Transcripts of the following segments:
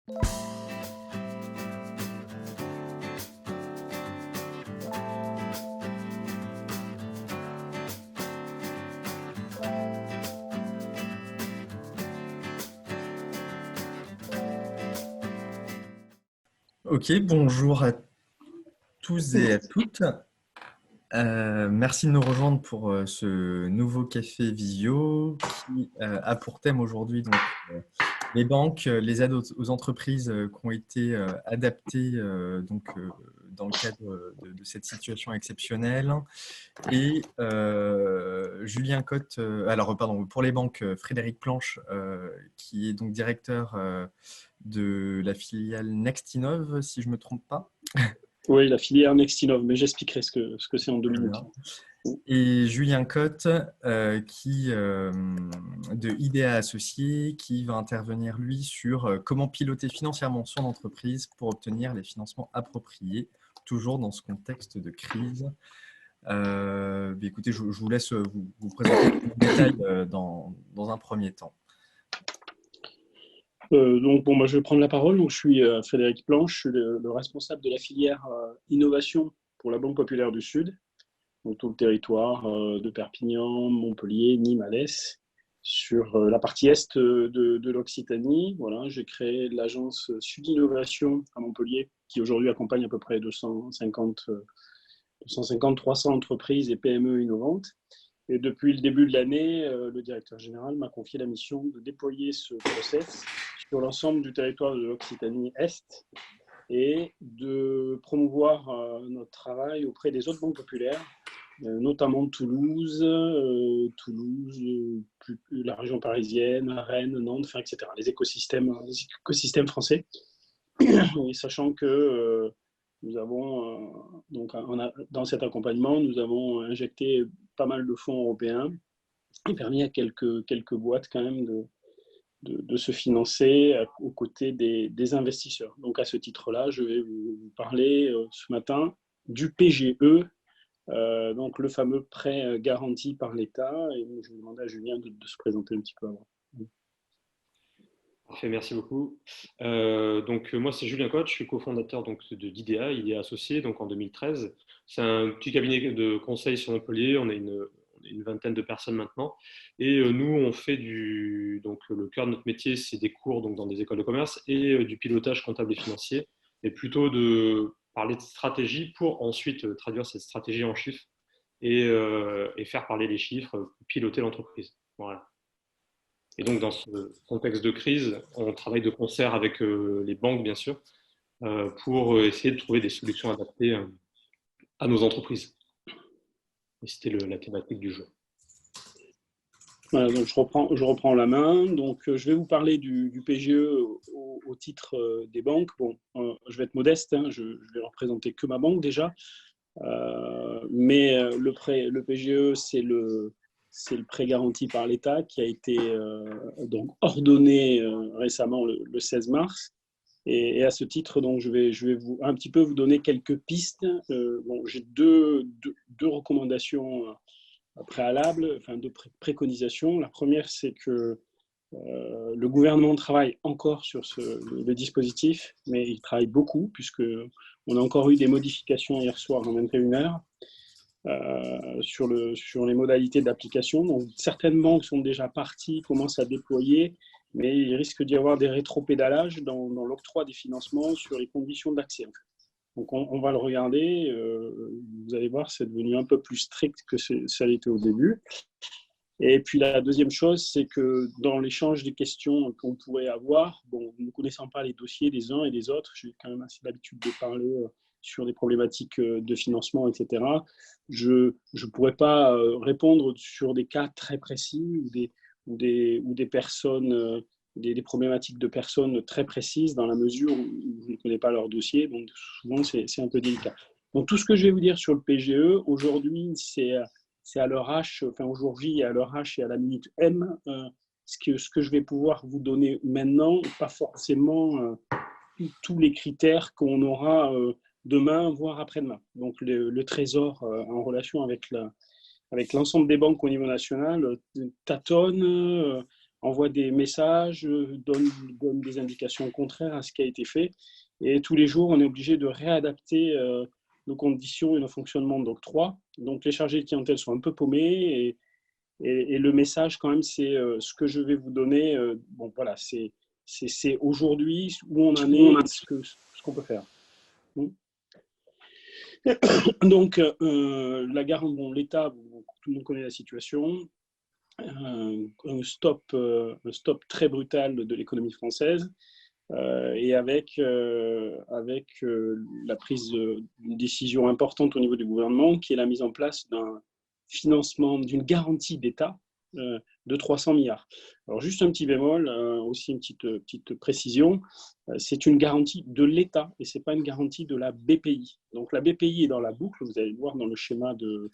Ok, bonjour à tous et à toutes. Merci de nous rejoindre pour ce nouveau café visio qui a pour thème aujourd'hui les banques, les aides aux entreprises qui ont été adaptées dans le cadre de cette situation exceptionnelle. Et Julien Cotte, pour les banques, Frédéric Planche, qui est donc directeur de la filiale Nextinov, si je ne me trompe pas. Oui, la filière Nextinov, mais j'expliquerai ce que c'est en 2 minutes. Et Julien Cotte, de IDEA Associés, qui va intervenir, lui, sur comment piloter financièrement son entreprise pour obtenir les financements appropriés, toujours dans ce contexte de crise. Écoutez, je vous laisse vous présenter en détail dans un premier temps. Moi, je vais prendre la parole. Donc, je suis Frédéric Planche, je suis le responsable de la filière innovation pour la Banque Populaire du Sud, donc tout le territoire de Perpignan, Montpellier, Nîmes, Alès, sur la partie est de l'Occitanie. Voilà, j'ai créé l'agence Sud Innovation à Montpellier, qui aujourd'hui accompagne à peu près 250-300 entreprises et PME innovantes. Et depuis le début de l'année, le directeur général m'a confié la mission de déployer ce process sur l'ensemble du territoire de l'Occitanie Est et de promouvoir notre travail auprès des autres banques populaires, notamment Toulouse, la région parisienne, Rennes, Nantes, etc. Les écosystèmes français. Et sachant que nous avons, dans cet accompagnement, nous avons injecté pas mal de fonds européens et permis à quelques boîtes quand même de se financer aux côtés des investisseurs. Donc à ce titre-là, je vais vous parler ce matin du PGE, donc le fameux prêt garanti par l'État. Et je vais demander à Julien de se présenter un petit peu avant. Parfait, merci beaucoup. Moi, c'est Julien Cotte, je suis cofondateur d'IDEA, IDEA Associés, donc en 2013. C'est un petit cabinet de conseil sur Montpellier, on est une vingtaine de personnes maintenant. Et nous, on fait le cœur de notre métier, c'est des cours dans des écoles de commerce et du pilotage comptable et financier, et plutôt de parler de stratégie pour ensuite traduire cette stratégie en chiffres et faire parler les chiffres, piloter l'entreprise. Voilà. Et donc, dans ce contexte de crise, on travaille de concert avec les banques, bien sûr, pour essayer de trouver des solutions adaptées à nos entreprises. Et c'était la thématique du jour. Voilà, donc je reprends la main. Donc, je vais vous parler du PGE au titre des banques. Bon, je vais être modeste, hein, je vais représenter que ma banque déjà. Mais le PGE, c'est le prêt garanti par l'État qui a été donc ordonné récemment le 16 mars. Et à ce titre, donc, je vais un petit peu vous donner quelques pistes. J'ai deux recommandations préalables, enfin deux préconisations. La première, c'est que le gouvernement travaille encore sur le dispositif, mais il travaille beaucoup, puisqu'on a encore eu des modifications hier soir en 21h. Sur les modalités d'application. Donc, certaines banques sont déjà parties, commencent à déployer, mais il risque d'y avoir des rétropédalages dans l'octroi des financements sur les conditions d'accès. Donc, on va le regarder. Vous allez voir, c'est devenu un peu plus strict que ça l'était au début. Et puis, la deuxième chose, c'est que dans l'échange des questions qu'on pourrait avoir, ne connaissant pas les dossiers des uns et des autres, j'ai quand même assez l'habitude de parler sur des problématiques de financement, etc. Je ne pourrais pas répondre sur des cas très précis ou des personnes, des problématiques de personnes très précises dans la mesure où je ne connais pas leur dossier. Donc, souvent, c'est un peu délicat. Donc, tout ce que je vais vous dire sur le PGE, aujourd'hui, c'est à l'heure H, enfin aujourd'hui, à l'heure H et à la minute M, ce que je vais pouvoir vous donner maintenant, pas forcément tous les critères qu'on aura demain, voire après-demain. Donc le Trésor, en relation avec l'ensemble des banques au niveau national, tâtonne, envoie des messages, donne des indications contraires à ce qui a été fait. Et tous les jours, on est obligé de réadapter nos conditions et nos fonctionnements d'octroi. Donc, les chargés de clientèle sont un peu paumés. Et le message, quand même, c'est ce que je vais vous donner. Bon, voilà, c'est aujourd'hui où on en est et ce qu'on peut faire. Donc, la garantie, bon, l'État, tout le monde connaît la situation. Un stop très brutal de l'économie française. Et avec la prise d'une décision importante au niveau du gouvernement, qui est la mise en place d'un financement, d'une garantie d'État de 300 milliards. Alors juste un petit bémol, aussi une petite précision, c'est une garantie de l'État et ce n'est pas une garantie de la BPI. Donc la BPI est dans la boucle, vous allez le voir dans le schéma de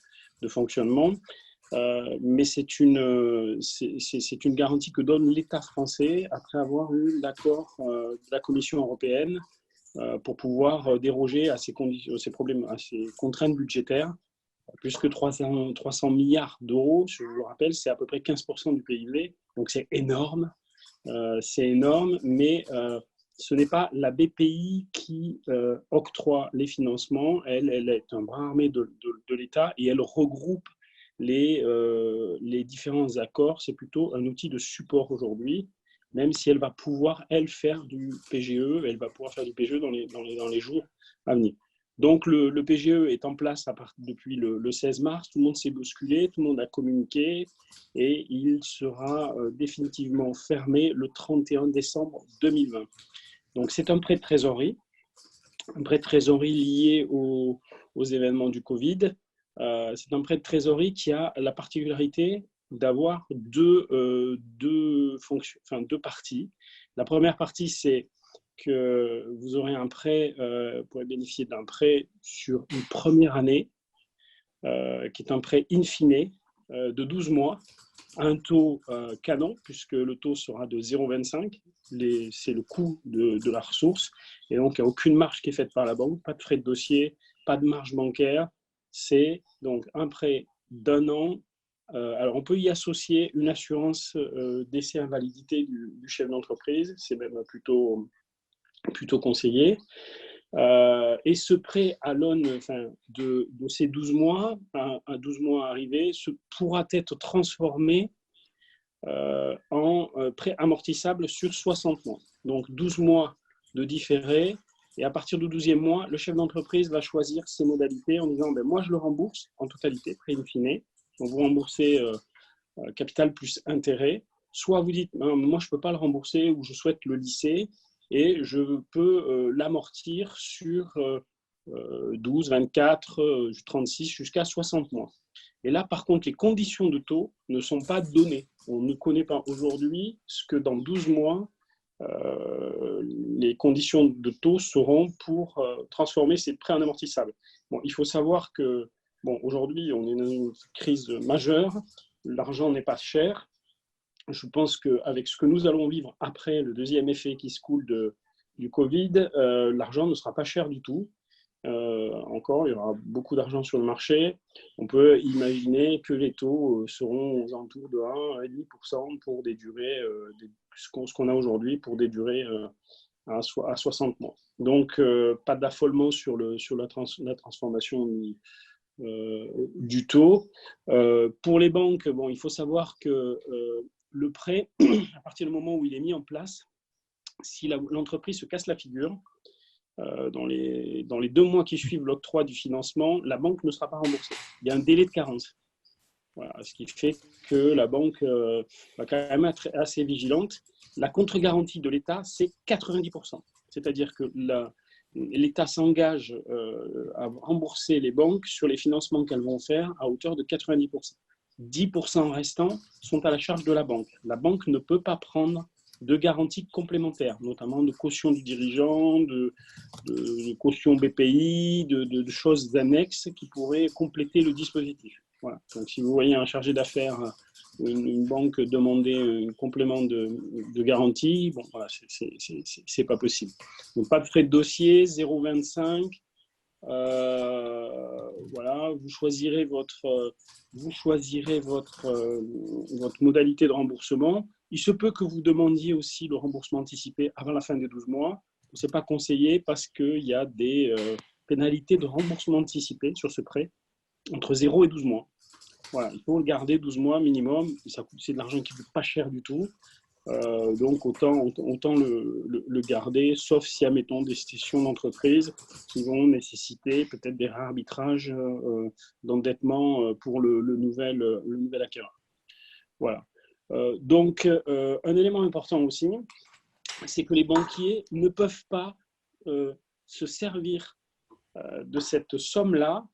fonctionnement. Mais c'est une garantie que donne l'État français après avoir eu l'accord de la Commission européenne pour pouvoir déroger à ces contraintes budgétaires. Plus que 300 milliards d'euros, je vous le rappelle, c'est à peu près 15% du PIB, donc c'est énorme, mais ce n'est pas la BPI qui octroie les financements, elle est un bras armé de l'État et elle regroupe les différents accords. C'est plutôt un outil de support aujourd'hui, même si elle va pouvoir, elle, faire du PGE, elle va pouvoir faire du PGE dans les jours à venir. Donc le PGE est en place depuis le 16 mars, tout le monde s'est bousculé, tout le monde a communiqué et il sera définitivement fermé le 31 décembre 2020. Donc c'est un prêt de trésorerie lié aux événements du Covid. C'est un prêt de trésorerie qui a la particularité d'avoir deux parties. La première partie, c'est que vous aurez un prêt, vous pourrez bénéficier d'un prêt sur une première année, qui est un prêt in fine de 12 mois, à un taux canon, puisque le taux sera de 0,25. C'est le coût de la ressource. Et donc, il n'y a aucune marge qui est faite par la banque, pas de frais de dossier, pas de marge bancaire. C'est donc un prêt d'un an. Alors, on peut y associer une assurance décès invalidité du chef d'entreprise. C'est même plutôt conseillé. Et ce prêt à l'aune de ces 12 mois, à 12 mois arrivés, pourra être transformé en prêt amortissable sur 60 mois. Donc 12 mois de différé, et à partir du 12e mois, le chef d'entreprise va choisir ses modalités en disant moi je le rembourse en totalité, prêt in fine. Donc vous remboursez capital plus intérêt. Soit vous dites moi je ne peux pas le rembourser ou je souhaite le lisser et je peux l'amortir sur 12, 24, 36 jusqu'à 60 mois. Et là, par contre, les conditions de taux ne sont pas données. On ne connaît pas aujourd'hui ce que dans 12 mois, les conditions de taux seront pour transformer ces prêts en amortissables. Bon, il faut savoir que aujourd'hui, on est dans une crise majeure. L'argent n'est pas cher. Je pense qu'avec ce que nous allons vivre après le deuxième effet qui se coule du Covid, l'argent ne sera pas cher du tout. Encore, il y aura beaucoup d'argent sur le marché. On peut imaginer que les taux seront aux alentours de 1,5% pour des durées, ce qu'on a aujourd'hui, pour des durées à 60 mois. Donc, pas d'affolement sur la transformation du taux. Pour les banques, il faut savoir que le prêt, à partir du moment où il est mis en place, si l'entreprise se casse la figure, dans les 2 mois qui suivent l'octroi du financement, la banque ne sera pas remboursée. Il y a un délai de carence. Voilà, ce qui fait que la banque va quand même être assez vigilante. La contre-garantie de l'État, c'est 90%. C'est-à-dire que l'État s'engage à rembourser les banques sur les financements qu'elles vont faire à hauteur de 90%. 10% restants sont à la charge de la banque. La banque ne peut pas prendre de garanties complémentaires, notamment de caution du dirigeant, de caution BPI, de choses annexes qui pourraient compléter le dispositif. Voilà. Donc, si vous voyez un chargé d'affaires ou une banque demander un complément de garantie, voilà, c'est pas possible. Donc, pas de frais de dossier, 0,25. Voilà, vous choisirez votre modalité de remboursement. Il se peut que vous demandiez aussi le remboursement anticipé avant la fin des 12 mois. Ce n'est pas conseillé parce qu'il y a des pénalités de remboursement anticipé sur ce prêt entre 0 et 12 mois. Voilà, il faut le garder 12 mois minimum. C'est de l'argent qui ne coûte pas cher du tout. Donc, autant le garder, sauf si, admettons, des situations d'entreprise qui vont nécessiter peut-être des réarbitrages d'endettement pour le nouvel acquéreur. Voilà. Donc, un élément important aussi, c'est que les banquiers ne peuvent pas se servir de cette somme-là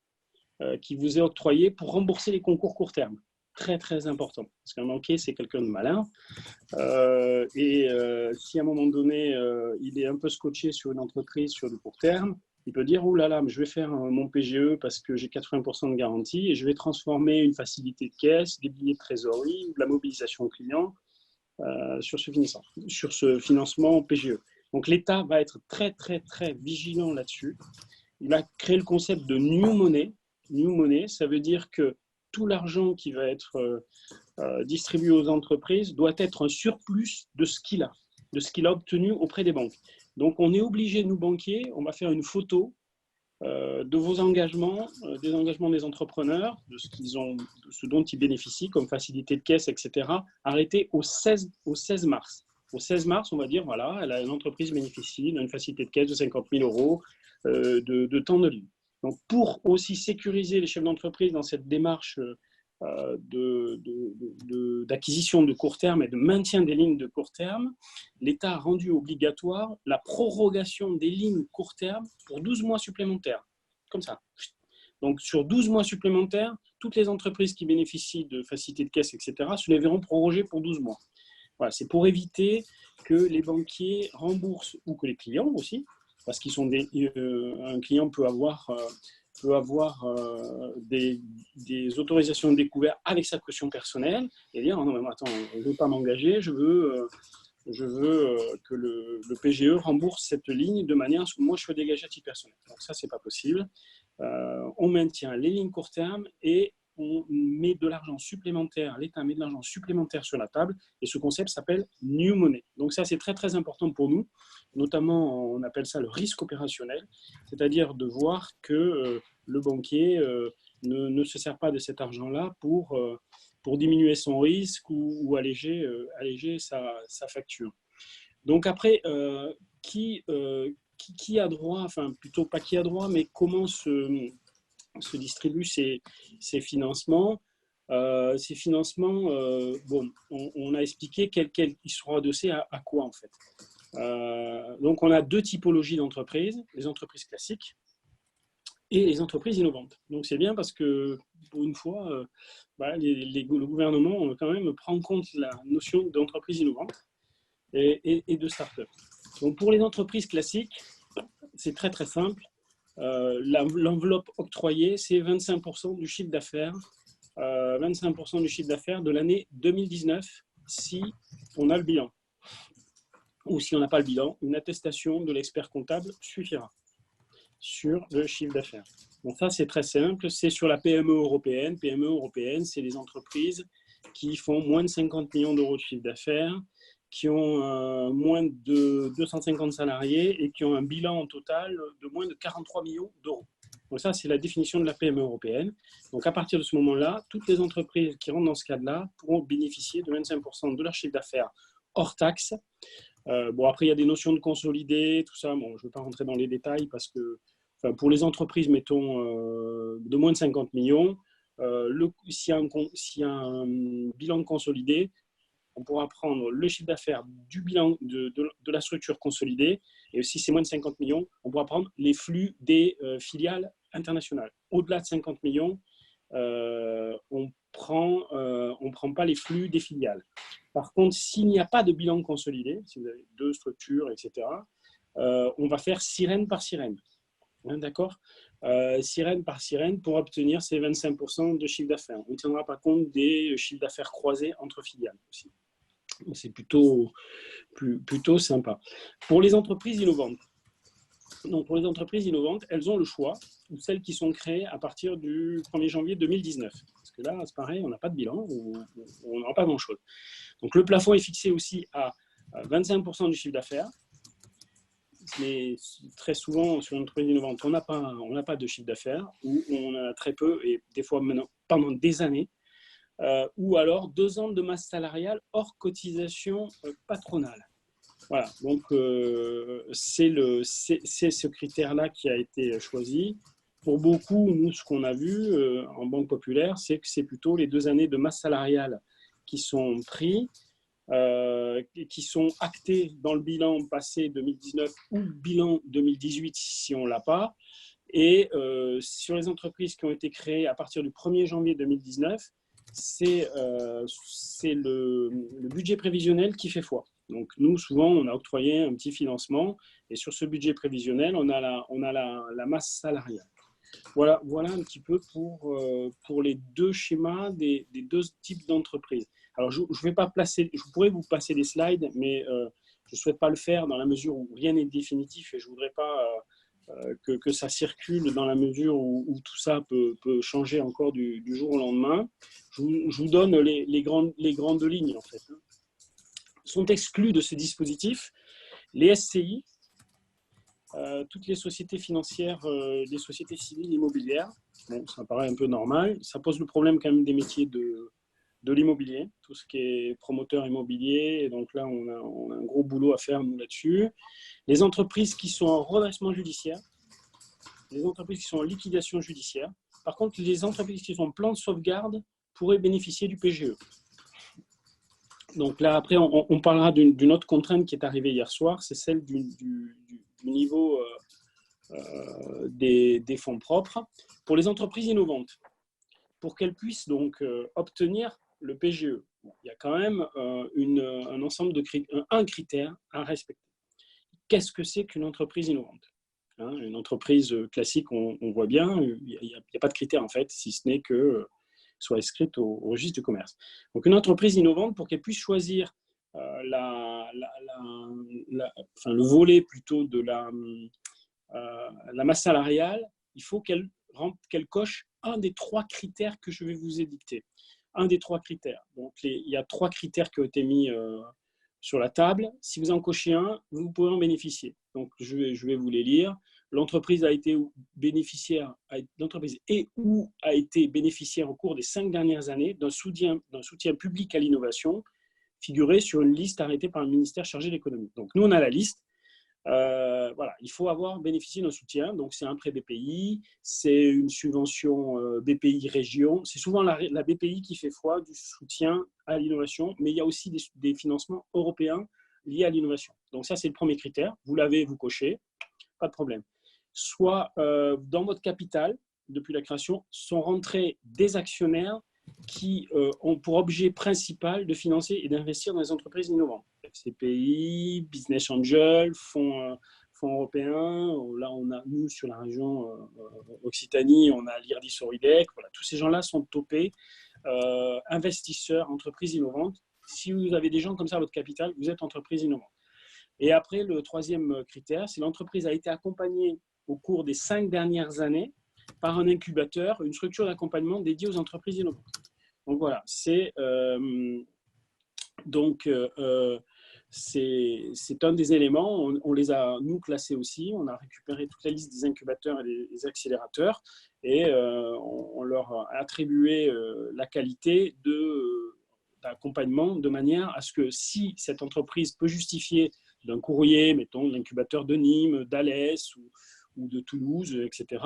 qui vous est octroyée pour rembourser les concours court terme. Très, très important. Parce qu'un banquier, c'est quelqu'un de malin. Si à un moment donné, il est un peu scotché sur une entreprise sur du court terme, il peut dire « Oh là là, mais je vais faire mon PGE parce que j'ai 80% de garantie et je vais transformer une facilité de caisse, des billets de trésorerie ou de la mobilisation client sur ce financement PGE. » Donc, l'État va être très, très, très vigilant là-dessus. Il a créé le concept de New Money. New Money, ça veut dire que tout l'argent qui va être distribué aux entreprises doit être un surplus de ce qu'il a obtenu auprès des banques. Donc, on est obligé, nous banquiers, on va faire une photo de vos engagements, des engagements des entrepreneurs, de ce dont ils bénéficient comme facilité de caisse, etc., arrêté au 16 mars. Au 16 mars, on va dire, voilà, une entreprise bénéficie d'une facilité de caisse de 50 000 euros de temps de ligne. Donc, pour aussi sécuriser les chefs d'entreprise dans cette démarche d'acquisition de court terme et de maintien des lignes de court terme, l'État a rendu obligatoire la prorogation des lignes court terme pour 12 mois supplémentaires. Comme ça. Donc, sur 12 mois supplémentaires, toutes les entreprises qui bénéficient de facilités de caisse, etc., se les verront prorogées pour 12 mois. Voilà, c'est pour éviter que les banquiers remboursent, ou que les clients aussi, parce qu'ils sont un client peut avoir des autorisations de découvert avec sa caution personnelle et dire non mais attends, je ne veux pas m'engager, je veux que le PGE rembourse cette ligne de manière à ce que moi je sois dégagé à titre personnel. Donc ça c'est pas possible. On maintient les lignes court terme et on met de l'argent supplémentaire, l'État met de l'argent supplémentaire sur la table et ce concept s'appelle New Money. Donc ça c'est très très important pour nous, notamment on appelle ça le risque opérationnel, c'est-à-dire de voir que le banquier ne se sert pas de cet argent-là pour diminuer son risque ou alléger sa facture. Donc après, qui a droit, enfin plutôt pas qui a droit, mais comment se distribuent ces financements. Ces financements, on a expliqué qu'ils seront adossés à quoi en fait. Donc on a deux typologies d'entreprises, les entreprises classiques et les entreprises innovantes. Donc c'est bien parce que pour une fois, le gouvernement quand même prend en compte la notion d'entreprise innovante et de start-up. Donc pour les entreprises classiques, c'est très très simple. L'enveloppe octroyée, c'est 25% du chiffre d'affaires, 25% du chiffre d'affaires de l'année 2019 si on a le bilan. Ou si on n'a pas le bilan, une attestation de l'expert comptable suffira sur le chiffre d'affaires. Donc ça, c'est très simple, c'est sur la PME européenne. PME européenne, c'est les entreprises qui font moins de 50 millions d'euros de chiffre d'affaires, qui ont moins de 250 salariés et qui ont un bilan en total de moins de 43 millions d'euros. Donc ça, c'est la définition de la PME européenne. Donc à partir de ce moment-là, toutes les entreprises qui rentrent dans ce cadre-là pourront bénéficier de 25% de leur chiffre d'affaires hors taxe. Après, il y a des notions de consolidé, tout ça. Bon, je ne vais pas rentrer dans les détails parce que pour les entreprises, mettons, de moins de 50 millions, s'il y a un bilan consolidé, on pourra prendre le chiffre d'affaires du bilan de la structure consolidée et si c'est moins de 50 millions, on pourra prendre les flux des filiales internationales. Au-delà de 50 millions, on prend pas les flux des filiales. Par contre, s'il n'y a pas de bilan consolidé, si vous avez deux structures, etc., on va faire sirène par sirène. Hein, d'accord, sirène par sirène pour obtenir ces 25% de chiffre d'affaires. On ne tiendra pas compte des chiffres d'affaires croisés entre filiales aussi. C'est plutôt sympa. Pour les entreprises innovantes, elles ont le choix, ou celles qui sont créées à partir du 1er janvier 2019. Parce que là, c'est pareil, on n'a pas de bilan, on n'aura pas grand-chose. Donc le plafond est fixé aussi à 25% du chiffre d'affaires. Mais très souvent, sur une entreprise innovante, on n'a pas de chiffre d'affaires, ou on en a très peu, et des fois maintenant, pendant des années, ou alors 2 ans de masse salariale hors cotisation patronale. Voilà, donc c'est ce critère-là qui a été choisi. Pour beaucoup, nous, ce qu'on a vu en Banque Populaire, c'est que c'est plutôt les 2 années de masse salariale qui sont pris, qui sont actés dans le bilan passé 2019 ou bilan 2018 si on ne l'a pas. Et sur les entreprises qui ont été créées à partir du 1er janvier 2019, c'est le budget prévisionnel qui fait foi. Donc nous, souvent, on a octroyé un petit financement et sur ce budget prévisionnel, on a la masse salariale. Voilà un petit peu pour les 2 schémas des 2 types d'entreprises. Alors, je pourrais vous passer des slides, mais je ne souhaite pas le faire dans la mesure où rien n'est définitif et je ne voudrais pas que ça circule dans la mesure où tout ça peut changer encore du jour au lendemain. Je vous donne les grandes lignes, en fait. Sont exclus de ce dispositif les SCI, toutes les sociétés financières, les sociétés civiles immobilières. Bon, ça paraît un peu normal. Ça pose le problème quand même des métiers de l'immobilier, tout ce qui est promoteur immobilier. Et donc là, on a un gros boulot à faire, nous, là-dessus. Les entreprises qui sont en redressement judiciaire, les entreprises qui sont en liquidation judiciaire. Par contre, les entreprises qui sont en plan de sauvegarde pourraient bénéficier du PGE. Donc là, après, on parlera d'une autre contrainte qui est arrivée hier soir, c'est celle du niveau des fonds propres pour les entreprises innovantes, pour qu'elles puissent donc obtenir le PGE. Bon, il y a quand même un ensemble un critère à respecter. Qu'est-ce que c'est qu'une entreprise innovante ? Une entreprise classique, on voit bien, il n'y a pas de critère en fait, si ce n'est que soit inscrite au registre du commerce. Donc une entreprise innovante, pour qu'elle puisse choisir le volet plutôt de la masse salariale, il faut qu'elle coche un des 3 critères que je vais vous édicter. Un des 3 critères. Donc il y a 3 critères qui ont été mis sur la table. Si vous en cochez un, vous pouvez en bénéficier. Donc je vais vous les lire. L'entreprise a été bénéficiaire, ou a été bénéficiaire au cours des 5 dernières années d'un soutien public à l'innovation figuré sur une liste arrêtée par le ministère chargé de l'économie. Donc nous, on a la liste. Voilà, il faut avoir bénéficié d'un soutien. Donc c'est un prêt BPI, c'est une subvention BPI région. C'est souvent la BPI qui fait foi du soutien à l'innovation, mais il y a aussi des financements européens liés à l'innovation. Donc ça, c'est le premier critère. Vous l'avez, vous cochez, pas de problème. Soit dans votre capital, depuis la création, sont rentrés des actionnaires qui ont pour objet principal de financer et d'investir dans les entreprises innovantes. FCPI, Business Angel, fonds européens. Là, on a, nous, sur la région Occitanie, on a l'IRDI Soridec. Voilà, tous ces gens-là sont topés. Investisseurs, entreprises innovantes. Si vous avez des gens comme ça à votre capital, vous êtes entreprise innovante. Et après, le 3e critère, c'est l'entreprise a été accompagnée au cours des 5 dernières années par un incubateur, une structure d'accompagnement dédiée aux entreprises innovantes. Donc voilà, c'est un des éléments. On les a, nous, classés aussi. On a récupéré toute la liste des incubateurs et des accélérateurs et on leur a attribué la qualité d'accompagnement de manière à ce que si cette entreprise peut justifier d'un courrier, mettons, de l'incubateur de Nîmes, d'Alès ou de Toulouse, etc.,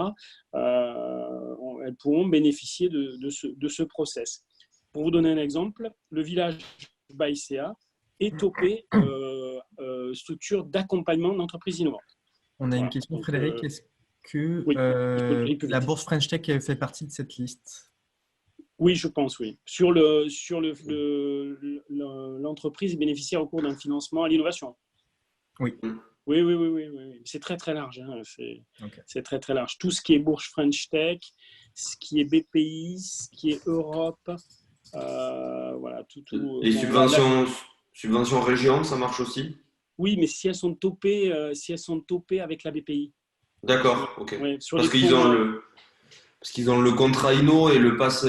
elles pourront bénéficier de ce process. Pour vous donner un exemple, le village Baïséa est topé structure d'accompagnement d'entreprises innovantes. On a une question, donc, Frédéric. Est-ce que la bourse French Tech fait partie de cette liste ? Oui, je pense, oui. Sur l'entreprise bénéficiaire au cours d'un financement à l'innovation. Oui. Oui. C'est très, très large. Hein. C'est très, très large. Tout ce qui est bourse French Tech, ce qui est BPI, ce qui est Europe, voilà, tout. Les subventions région, ça marche aussi ? Oui, mais si elles sont topées avec la BPI. D'accord, ok. Ouais, parce qu'ils ont Parce qu'ils ont le contrat Inno et le pass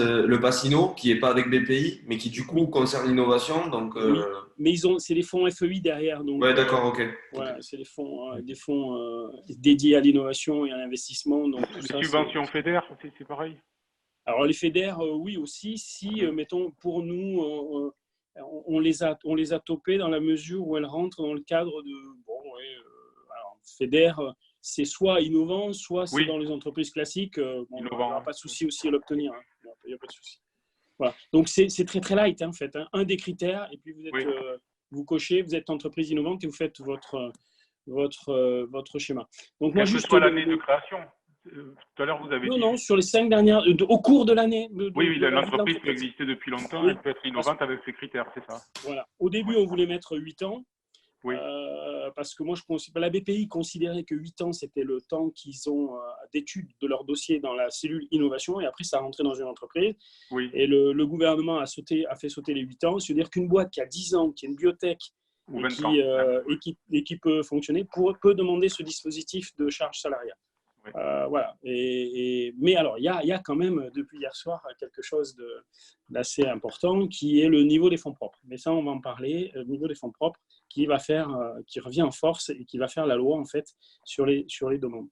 Inno qui n'est pas avec BPI, mais qui du coup concerne l'innovation. Donc, Oui, mais c'est les fonds FEI derrière. Donc, ouais, d'accord, ok. voilà, c'est des fonds dédiés à l'innovation et à l'investissement. Donc, tout Les ça, subventions FEDER, c'est pareil. Alors, les FEDER, oui aussi, si, mettons, pour nous, on les a topées dans la mesure où elles rentrent dans le cadre de. Bon, ouais, alors, FEDER, c'est soit innovant, soit c'est dans les entreprises classiques. Bon, il n'y aura pas de souci aussi à l'obtenir. Hein. Il n'y a pas de souci. Voilà. Donc, c'est très, très light, hein, en fait. Hein. Un des critères, et puis vous cochez, vous êtes entreprise innovante et vous faites votre schéma. Donc, quelle que soit l'année de création. Tout à l'heure, vous avez dit. Non, sur les 5 dernières, au cours de l'année. Oui, l'entreprise peut exister depuis longtemps, elle peut être innovante avec ses critères, c'est ça. Voilà. Au début, on voulait mettre 8 ans. Oui. Parce que moi, la BPI considérait que 8 ans, c'était le temps qu'ils ont d'étude de leur dossier dans la cellule innovation, et après, ça rentrait dans une entreprise. Oui. Et le gouvernement a fait sauter les 8 ans. C'est-à-dire qu'une boîte qui a 10 ans, qui est une biotech, et qui peut fonctionner, peut demander ce dispositif de charge salariale. Oui. Voilà. Mais alors, il y a quand même, depuis hier soir, quelque chose d'assez important, qui est le niveau des fonds propres. Mais ça, on va en parler, le niveau des fonds propres, qui revient en force et qui va faire la loi, en fait, sur les demandes.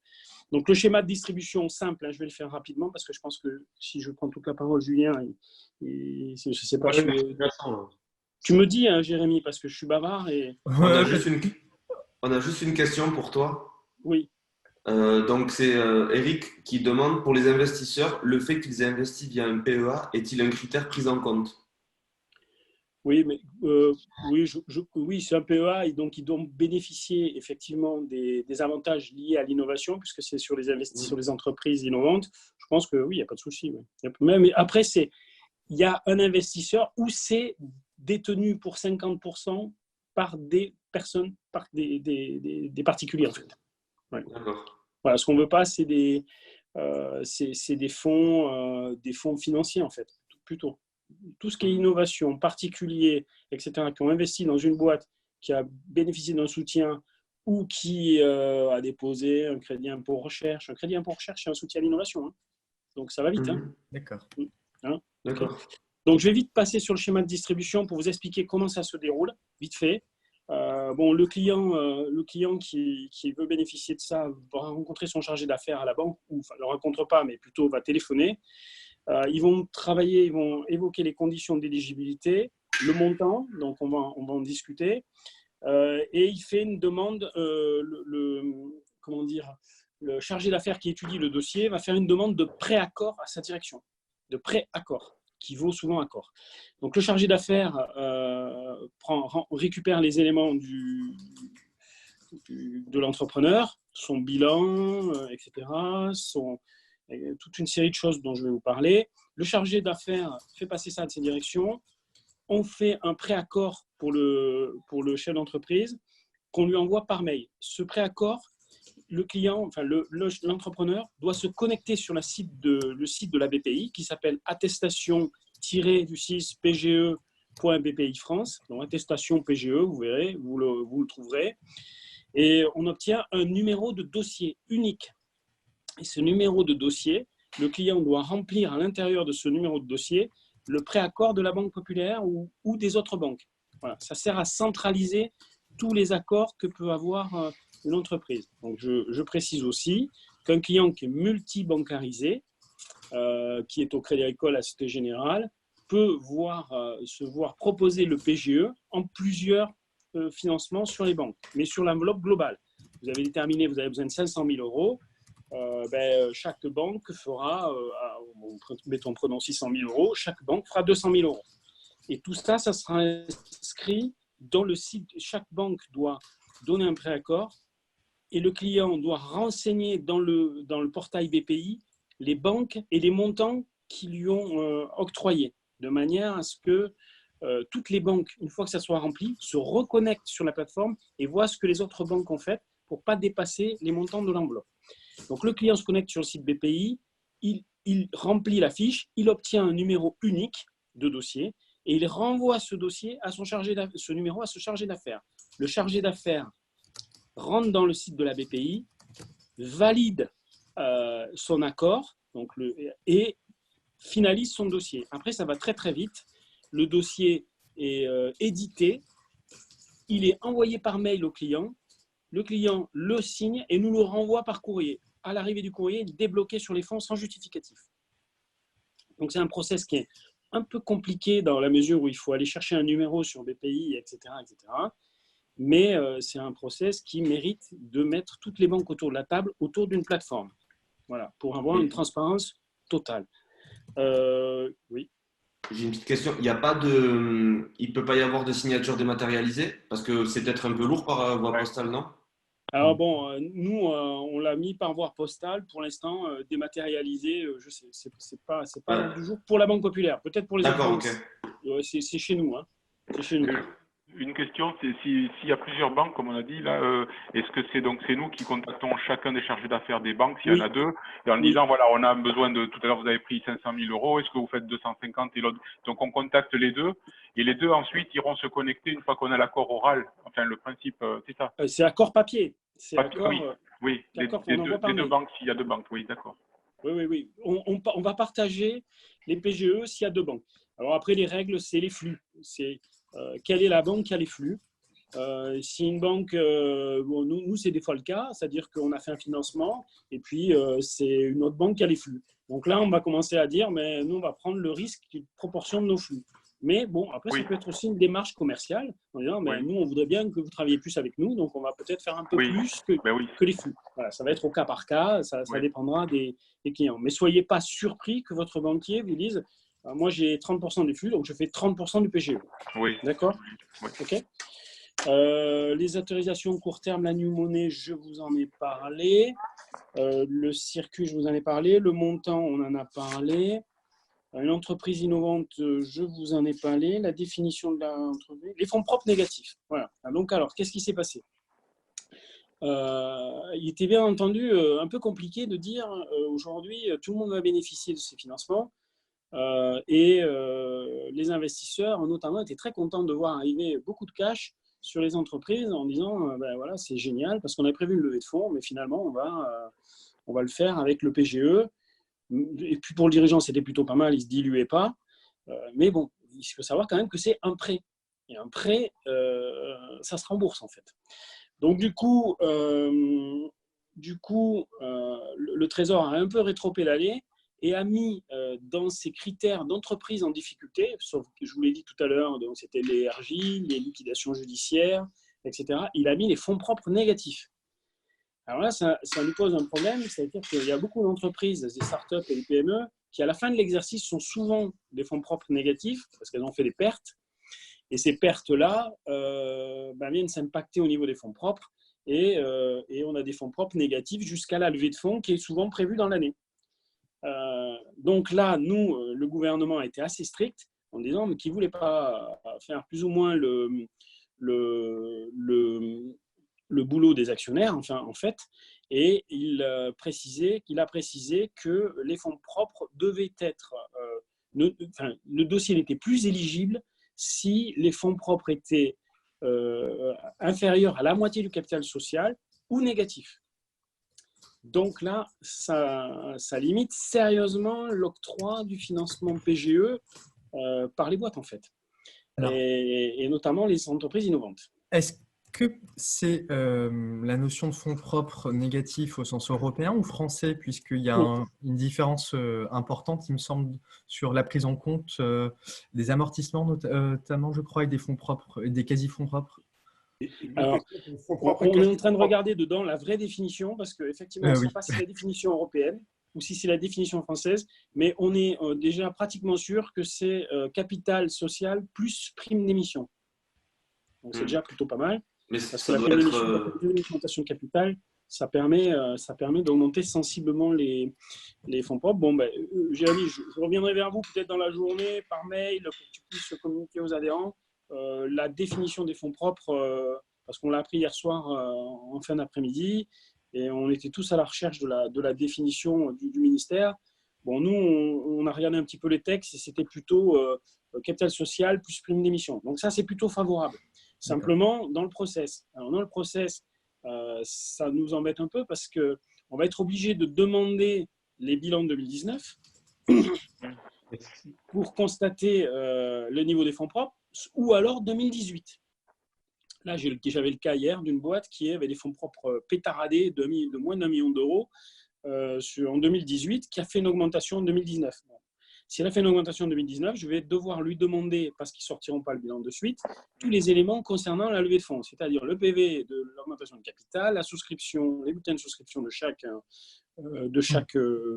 Donc, le schéma de distribution simple, hein, je vais le faire rapidement, parce que je pense que si je prends toute la parole, Julien, je ne sais pas. Tu me dis, hein, Jérémy, parce que je suis bavard. On a juste une question pour toi. Oui. Donc, c'est Eric qui demande, pour les investisseurs, le fait qu'ils aient investi via un PEA est-il un critère pris en compte? Oui, mais oui, c'est un PEA, et donc ils doivent bénéficier effectivement des avantages liés à l'innovation, puisque c'est sur les entreprises innovantes. Je pense que oui, il n'y a pas de souci. Oui. Mais après, il y a un investisseur où c'est détenu pour 50% par des personnes, par des particuliers, en fait. Ouais. Voilà, ce qu'on ne veut pas, c'est des fonds financiers, en fait, plutôt. Tout ce qui est innovation, particulier, etc., qui ont investi dans une boîte qui a bénéficié d'un soutien ou qui a déposé un crédit impôt recherche. Un crédit impôt recherche, c'est un soutien à l'innovation. Hein. Donc, ça va vite. Hein. D'accord. Hein. D'accord. Donc, je vais vite passer sur le schéma de distribution pour vous expliquer comment ça se déroule, vite fait. Le client qui veut bénéficier de ça va rencontrer son chargé d'affaires à la banque, ou enfin, ne le rencontre pas, mais plutôt va téléphoner. Ils vont travailler, ils vont évoquer les conditions d'éligibilité, le montant, donc on va en discuter, et il fait une demande, le chargé d'affaires qui étudie le dossier va faire une demande de préaccord à sa direction, de préaccord, qui vaut souvent accord. Donc le chargé d'affaires récupère les éléments de l'entrepreneur, son bilan, etc., toute une série de choses dont je vais vous parler. Le chargé d'affaires fait passer ça à ses directions. On fait un préaccord pour le chef d'entreprise qu'on lui envoie par mail. Ce préaccord, le client, enfin l'entrepreneur doit se connecter sur le site de la BPI qui s'appelle attestation-pge.bpi France. Donc attestation PGE, vous verrez, vous le trouverez. Et on obtient un numéro de dossier unique. Et ce numéro de dossier, le client doit remplir à l'intérieur de ce numéro de dossier le préaccord de la Banque Populaire ou des autres banques. Voilà, ça sert à centraliser tous les accords que peut avoir une entreprise. Donc, je précise aussi qu'un client qui est multibancarisé, qui est au Crédit Agricole, à la Société Générale, peut se voir proposer le PGE en plusieurs financements sur les banques, mais sur l'enveloppe globale. Vous avez déterminé, vous avez besoin de 500 000 euros. Chaque banque fera, prenons 600 000 euros, chaque banque fera 200 000 euros. Et tout ça, ça sera inscrit dans le site. Chaque banque doit donner un préaccord et le client doit renseigner dans le portail BPI les banques et les montants qui lui ont octroyés, de manière à ce que toutes les banques, une fois que ça soit rempli, se reconnectent sur la plateforme et voient ce que les autres banques ont fait pour ne pas dépasser les montants de l'enveloppe. Donc, le client se connecte sur le site BPI, il remplit la fiche, il obtient un numéro unique de dossier et il renvoie ce dossier à ce numéro à ce chargé d'affaires. Le chargé d'affaires rentre dans le site de la BPI, valide son accord Donc et finalise son dossier. Après, ça va très très vite. Le dossier est édité, il est envoyé par mail au client, le client le signe et nous le renvoie par courrier. À l'arrivée du courrier, il est débloqué sur les fonds sans justificatif. Donc c'est un process qui est un peu compliqué dans la mesure où il faut aller chercher un numéro sur BPI, etc. etc. Mais c'est un process qui mérite de mettre toutes les banques autour de la table, autour d'une plateforme. Voilà, pour avoir une transparence totale. Oui. J'ai une petite question. Il ne peut pas y avoir de signature dématérialisée parce que c'est peut-être un peu lourd par voie postale, non? Alors bon, nous, on l'a mis par voie postale. Pour l'instant, dématérialisé, je sais, c'est pas l'ordre du jour pour la Banque Populaire. Peut-être pour les autres banques. C'est chez nous. Hein. C'est chez nous. Une question, c'est s'il y a plusieurs banques, comme on a dit là, est-ce que c'est nous qui contactons chacun des chargés d'affaires des banques, s'il y en a deux, et en disant voilà, on a besoin de, tout à l'heure vous avez pris 500 000 euros, est-ce que vous faites 250 et l'autre, donc on contacte les deux, et les deux ensuite iront se connecter une fois qu'on a l'accord oral. Enfin, le principe, c'est ça. C'est accord papier. C'est accord. Oui, les deux banques, s'il y a deux banques, oui, d'accord. Oui. On va partager les PGE s'il y a deux banques. Alors après, les règles, c'est les flux. C'est quelle est la banque qui a les flux. Si une banque, nous c'est des fois le cas, c'est-à-dire qu'on a fait un financement et puis c'est une autre banque qui a les flux. Donc là, on va commencer à dire, mais nous, on va prendre le risque d'une proportion de nos flux. Mais bon, après, ça peut être aussi une démarche commerciale en disant, mais nous, on voudrait bien que vous travailliez plus avec nous, donc on va peut-être faire un peu plus que les flux. Voilà, ça va être au cas par cas, ça dépendra des clients. Mais soyez pas surpris que votre banquier vous dise, moi, j'ai 30% des flux, donc je fais 30% du PGE. Oui. D'accord. Oui. OK. Les autorisations court terme, la new money, je vous en ai parlé. Le circuit, je vous en ai parlé. Le montant, on en a parlé. Une entreprise innovante, je vous en ai parlé. La définition de l'entreprise. Les fonds propres négatifs. Voilà. Donc, alors, qu'est-ce qui s'est passé? Il était bien entendu un peu compliqué de dire aujourd'hui, tout le monde va bénéficier de ces financements. Les investisseurs, notamment, étaient très contents de voir arriver beaucoup de cash sur les entreprises en disant ben voilà, c'est génial parce qu'on avait prévu une levée de fonds, mais finalement, on va le faire avec le PGE. Et puis pour le dirigeant, c'était plutôt pas mal, il ne se diluait pas. Mais bon, il faut savoir quand même que c'est un prêt. Et un prêt, ça se rembourse en fait. Donc du coup, le Trésor a un peu rétropédalé et a mis dans ses critères d'entreprise en difficulté, sauf que je vous l'ai dit tout à l'heure, donc c'était les RJ, les liquidations judiciaires, etc. Il a mis les fonds propres négatifs. Alors là, ça nous pose un problème, c'est-à-dire qu'il y a beaucoup d'entreprises, des startups et des PME, qui à la fin de l'exercice sont souvent des fonds propres négatifs, parce qu'elles ont fait des pertes. Et ces pertes-là viennent s'impacter au niveau des fonds propres. Et on a des fonds propres négatifs jusqu'à la levée de fonds qui est souvent prévue dans l'année. Donc là, nous, le gouvernement a été assez strict en disant qu'il ne voulait pas faire plus ou moins le boulot des actionnaires, en fait, et il a précisé que les fonds propres devaient être… le dossier n'était plus éligible si les fonds propres étaient inférieurs à la moitié du capital social ou négatifs. Donc là, ça limite sérieusement l'octroi du financement PGE par les boîtes, en fait, et notamment les entreprises innovantes. Est-ce que c'est la notion de fonds propres négatifs au sens européen ou français, puisqu'il y a une différence importante, il me semble, sur la prise en compte des amortissements, notamment, je crois, et des fonds propres, des quasi-fonds propres? Alors, on est en train de regarder dedans la vraie définition, parce qu'effectivement, on ne sait pas si c'est la définition européenne ou si c'est la définition française, mais on est déjà pratiquement sûr que c'est capital social plus prime d'émission. Donc, c'est déjà plutôt pas mal. Mais parce que la prime d'augmentation de capital, ça permet d'augmenter sensiblement les fonds propres. Bon, Jérémy, je reviendrai vers vous peut-être dans la journée, par mail, pour que tu puisses communiquer aux adhérents la définition des fonds propres, parce qu'on l'a appris hier soir en fin d'après-midi, et on était tous à la recherche de la définition du ministère. Bon, nous, on a regardé un petit peu les textes, et c'était plutôt capital social plus prime d'émission. Donc ça, c'est plutôt favorable. Simplement, dans le process. Alors, dans le process, ça nous embête un peu parce qu'on va être obligé de demander les bilans de 2019 pour constater le niveau des fonds propres, ou alors 2018. Là, j'avais le cas hier d'une boîte qui avait des fonds propres pétaradés de moins d'1 million d'euros en 2018, qui a fait une augmentation en 2019. Bon. Si elle a fait une augmentation en 2019, je vais devoir lui demander, parce qu'ils ne sortiront pas le bilan de suite, tous les éléments concernant la levée de fonds, c'est-à-dire le PV de l'augmentation de capital, la souscription, les bulletins de souscription de chaque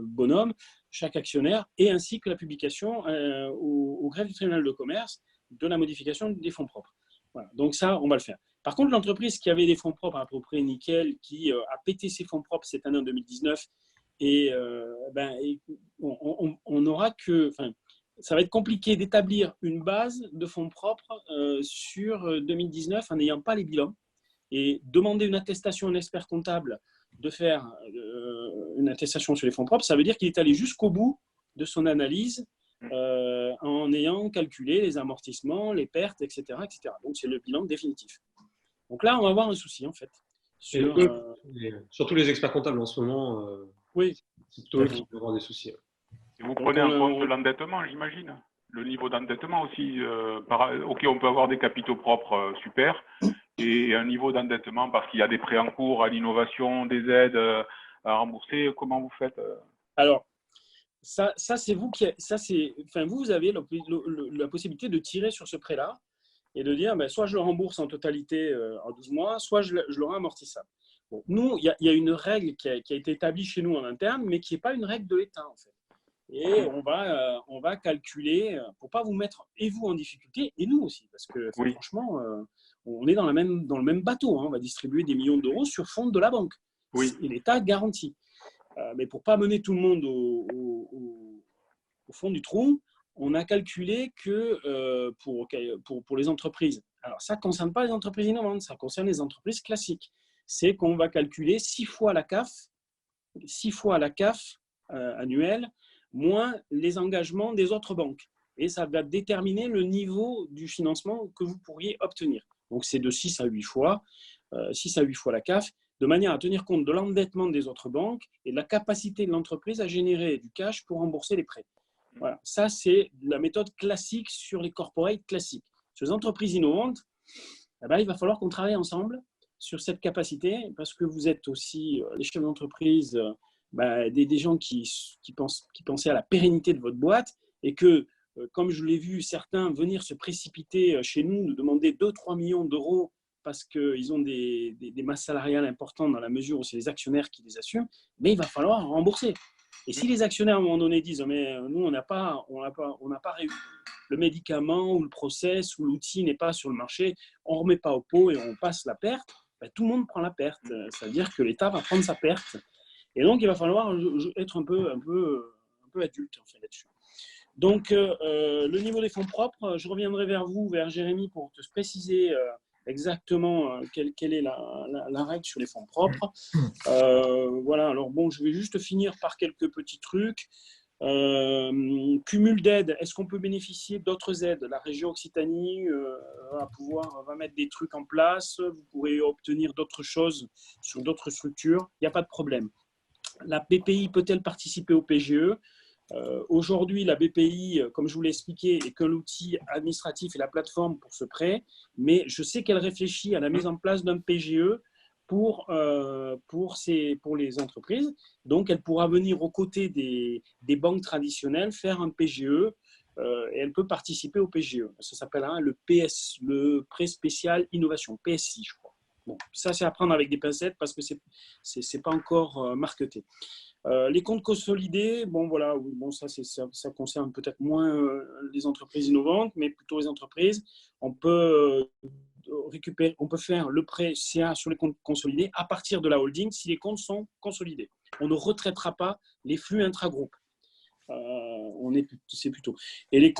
bonhomme, chaque actionnaire, et ainsi que la publication au greffe du tribunal de commerce de la modification des fonds propres. Voilà. Donc ça, on va le faire. Par contre, l'entreprise qui avait des fonds propres à peu près nickel, qui a pété ses fonds propres cette année en 2019, on aura que, ça va être compliqué d'établir une base de fonds propres sur 2019 en n'ayant pas les bilans, et demander une attestation à un expert comptable de faire une attestation sur les fonds propres, ça veut dire qu'il est allé jusqu'au bout de son analyse en ayant calculé les amortissements, les pertes, etc. etc. Donc, c'est le bilan définitif. Donc là, on va avoir un souci, en fait. Surtout les experts comptables en ce moment, oui. c'est plutôt eux qui vont avoir des soucis. Et vous prenez en compte l'endettement, j'imagine. Le niveau d'endettement aussi. Ok, on peut avoir des capitaux propres, super, et un niveau d'endettement parce qu'il y a des prêts en cours à l'innovation, des aides à rembourser. Comment vous faites Alors, ça c'est vous qui, vous avez la possibilité de tirer sur ce prêt-là et de dire, soit je le rembourse en totalité en 12 mois, soit je le rends amortissable. Bon, nous, il y a une règle qui a été établie chez nous en interne, mais qui n'est pas une règle de l'État, en fait. Et on va calculer pour ne pas vous mettre, et vous, en difficulté, et nous aussi, parce que franchement, on est dans le même bateau. Hein. On va distribuer des millions d'euros sur fonds de la banque. Oui. Et l'État garantit. Mais pour ne pas mener tout le monde au fond du trou, on a calculé que pour les entreprises, alors ça ne concerne pas les entreprises innovantes, ça concerne les entreprises classiques. C'est qu'on va calculer 6 fois la CAF annuelle, moins les engagements des autres banques. Et ça va déterminer le niveau du financement que vous pourriez obtenir. Donc, c'est de 6 à 8 fois la CAF, de manière à tenir compte de l'endettement des autres banques et de la capacité de l'entreprise à générer du cash pour rembourser les prêts. Voilà. Ça, c'est la méthode classique sur les corporates classiques. Sur les entreprises innovantes, il va falloir qu'on travaille ensemble sur cette capacité, parce que vous êtes aussi les chefs d'entreprise, des gens qui pensaient à la pérennité de votre boîte, et que, comme je l'ai vu certains venir se précipiter chez nous, nous demander 2-3 millions d'euros parce qu'ils ont des masses salariales importantes dans la mesure où c'est les actionnaires qui les assument, mais il va falloir rembourser. Et si les actionnaires à un moment donné disent « mais nous, on n'a pas réussi le médicament ou le process ou l'outil n'est pas sur le marché, on ne remet pas au pot et on passe la perte », tout le monde prend la perte. C'est-à-dire que l'État va prendre sa perte. Et donc, il va falloir être un peu adulte en fait, là-dessus. Donc, le niveau des fonds propres, je reviendrai vers Jérémy, pour te préciser exactement quelle est la règle sur les fonds propres. Voilà, alors bon, je vais juste finir par quelques petits trucs. Cumul d'aides, est-ce qu'on peut bénéficier d'autres aides? La région Occitanie va mettre des trucs en place, vous pourrez obtenir d'autres choses sur d'autres structures, il n'y a pas de problème. La BPI peut-elle participer au PGE? Aujourd'hui, la BPI, comme je vous l'ai expliqué, est que l'outil administratif et la plateforme pour ce prêt, mais je sais qu'elle réfléchit à la mise en place d'un PGE pour les entreprises. Donc, elle pourra venir aux côtés des banques traditionnelles, faire un PGE, et elle peut participer au PGE. Ça s'appellera le prêt spécial innovation, PSI, je crois. Bon, ça, c'est à prendre avec des pincettes parce que c'est pas encore marqueté. Les comptes consolidés, ça concerne peut-être moins les entreprises innovantes, mais plutôt les entreprises. On peut faire le prêt CA sur les comptes consolidés à partir de la holding si les comptes sont consolidés. On ne retraitera pas les flux intragroupes. C'est plutôt. Et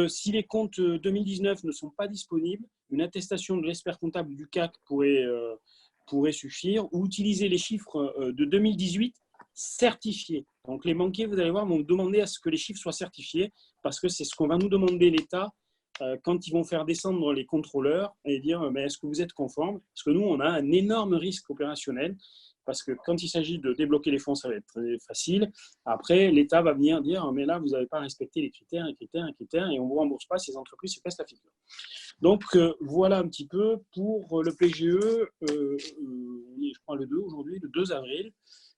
si les comptes 2019 ne sont pas disponibles, une attestation de l'expert comptable du CAC pourrait suffire, ou utiliser les chiffres de 2018 certifiés. Donc les banquiers, vous allez voir, vont demander à ce que les chiffres soient certifiés, parce que c'est ce qu'on va nous demander l'État quand ils vont faire descendre les contrôleurs et dire est-ce que vous êtes conforme? Parce que nous, on a un énorme risque opérationnel parce que quand il s'agit de débloquer les fonds, ça va être très facile. Après, l'État va venir dire, mais là, vous n'avez pas respecté les critères, et on ne vous rembourse pas, ces entreprises se cassent la figure. Donc, voilà un petit peu pour le PGE, je crois le 2 aujourd'hui, le 2 avril,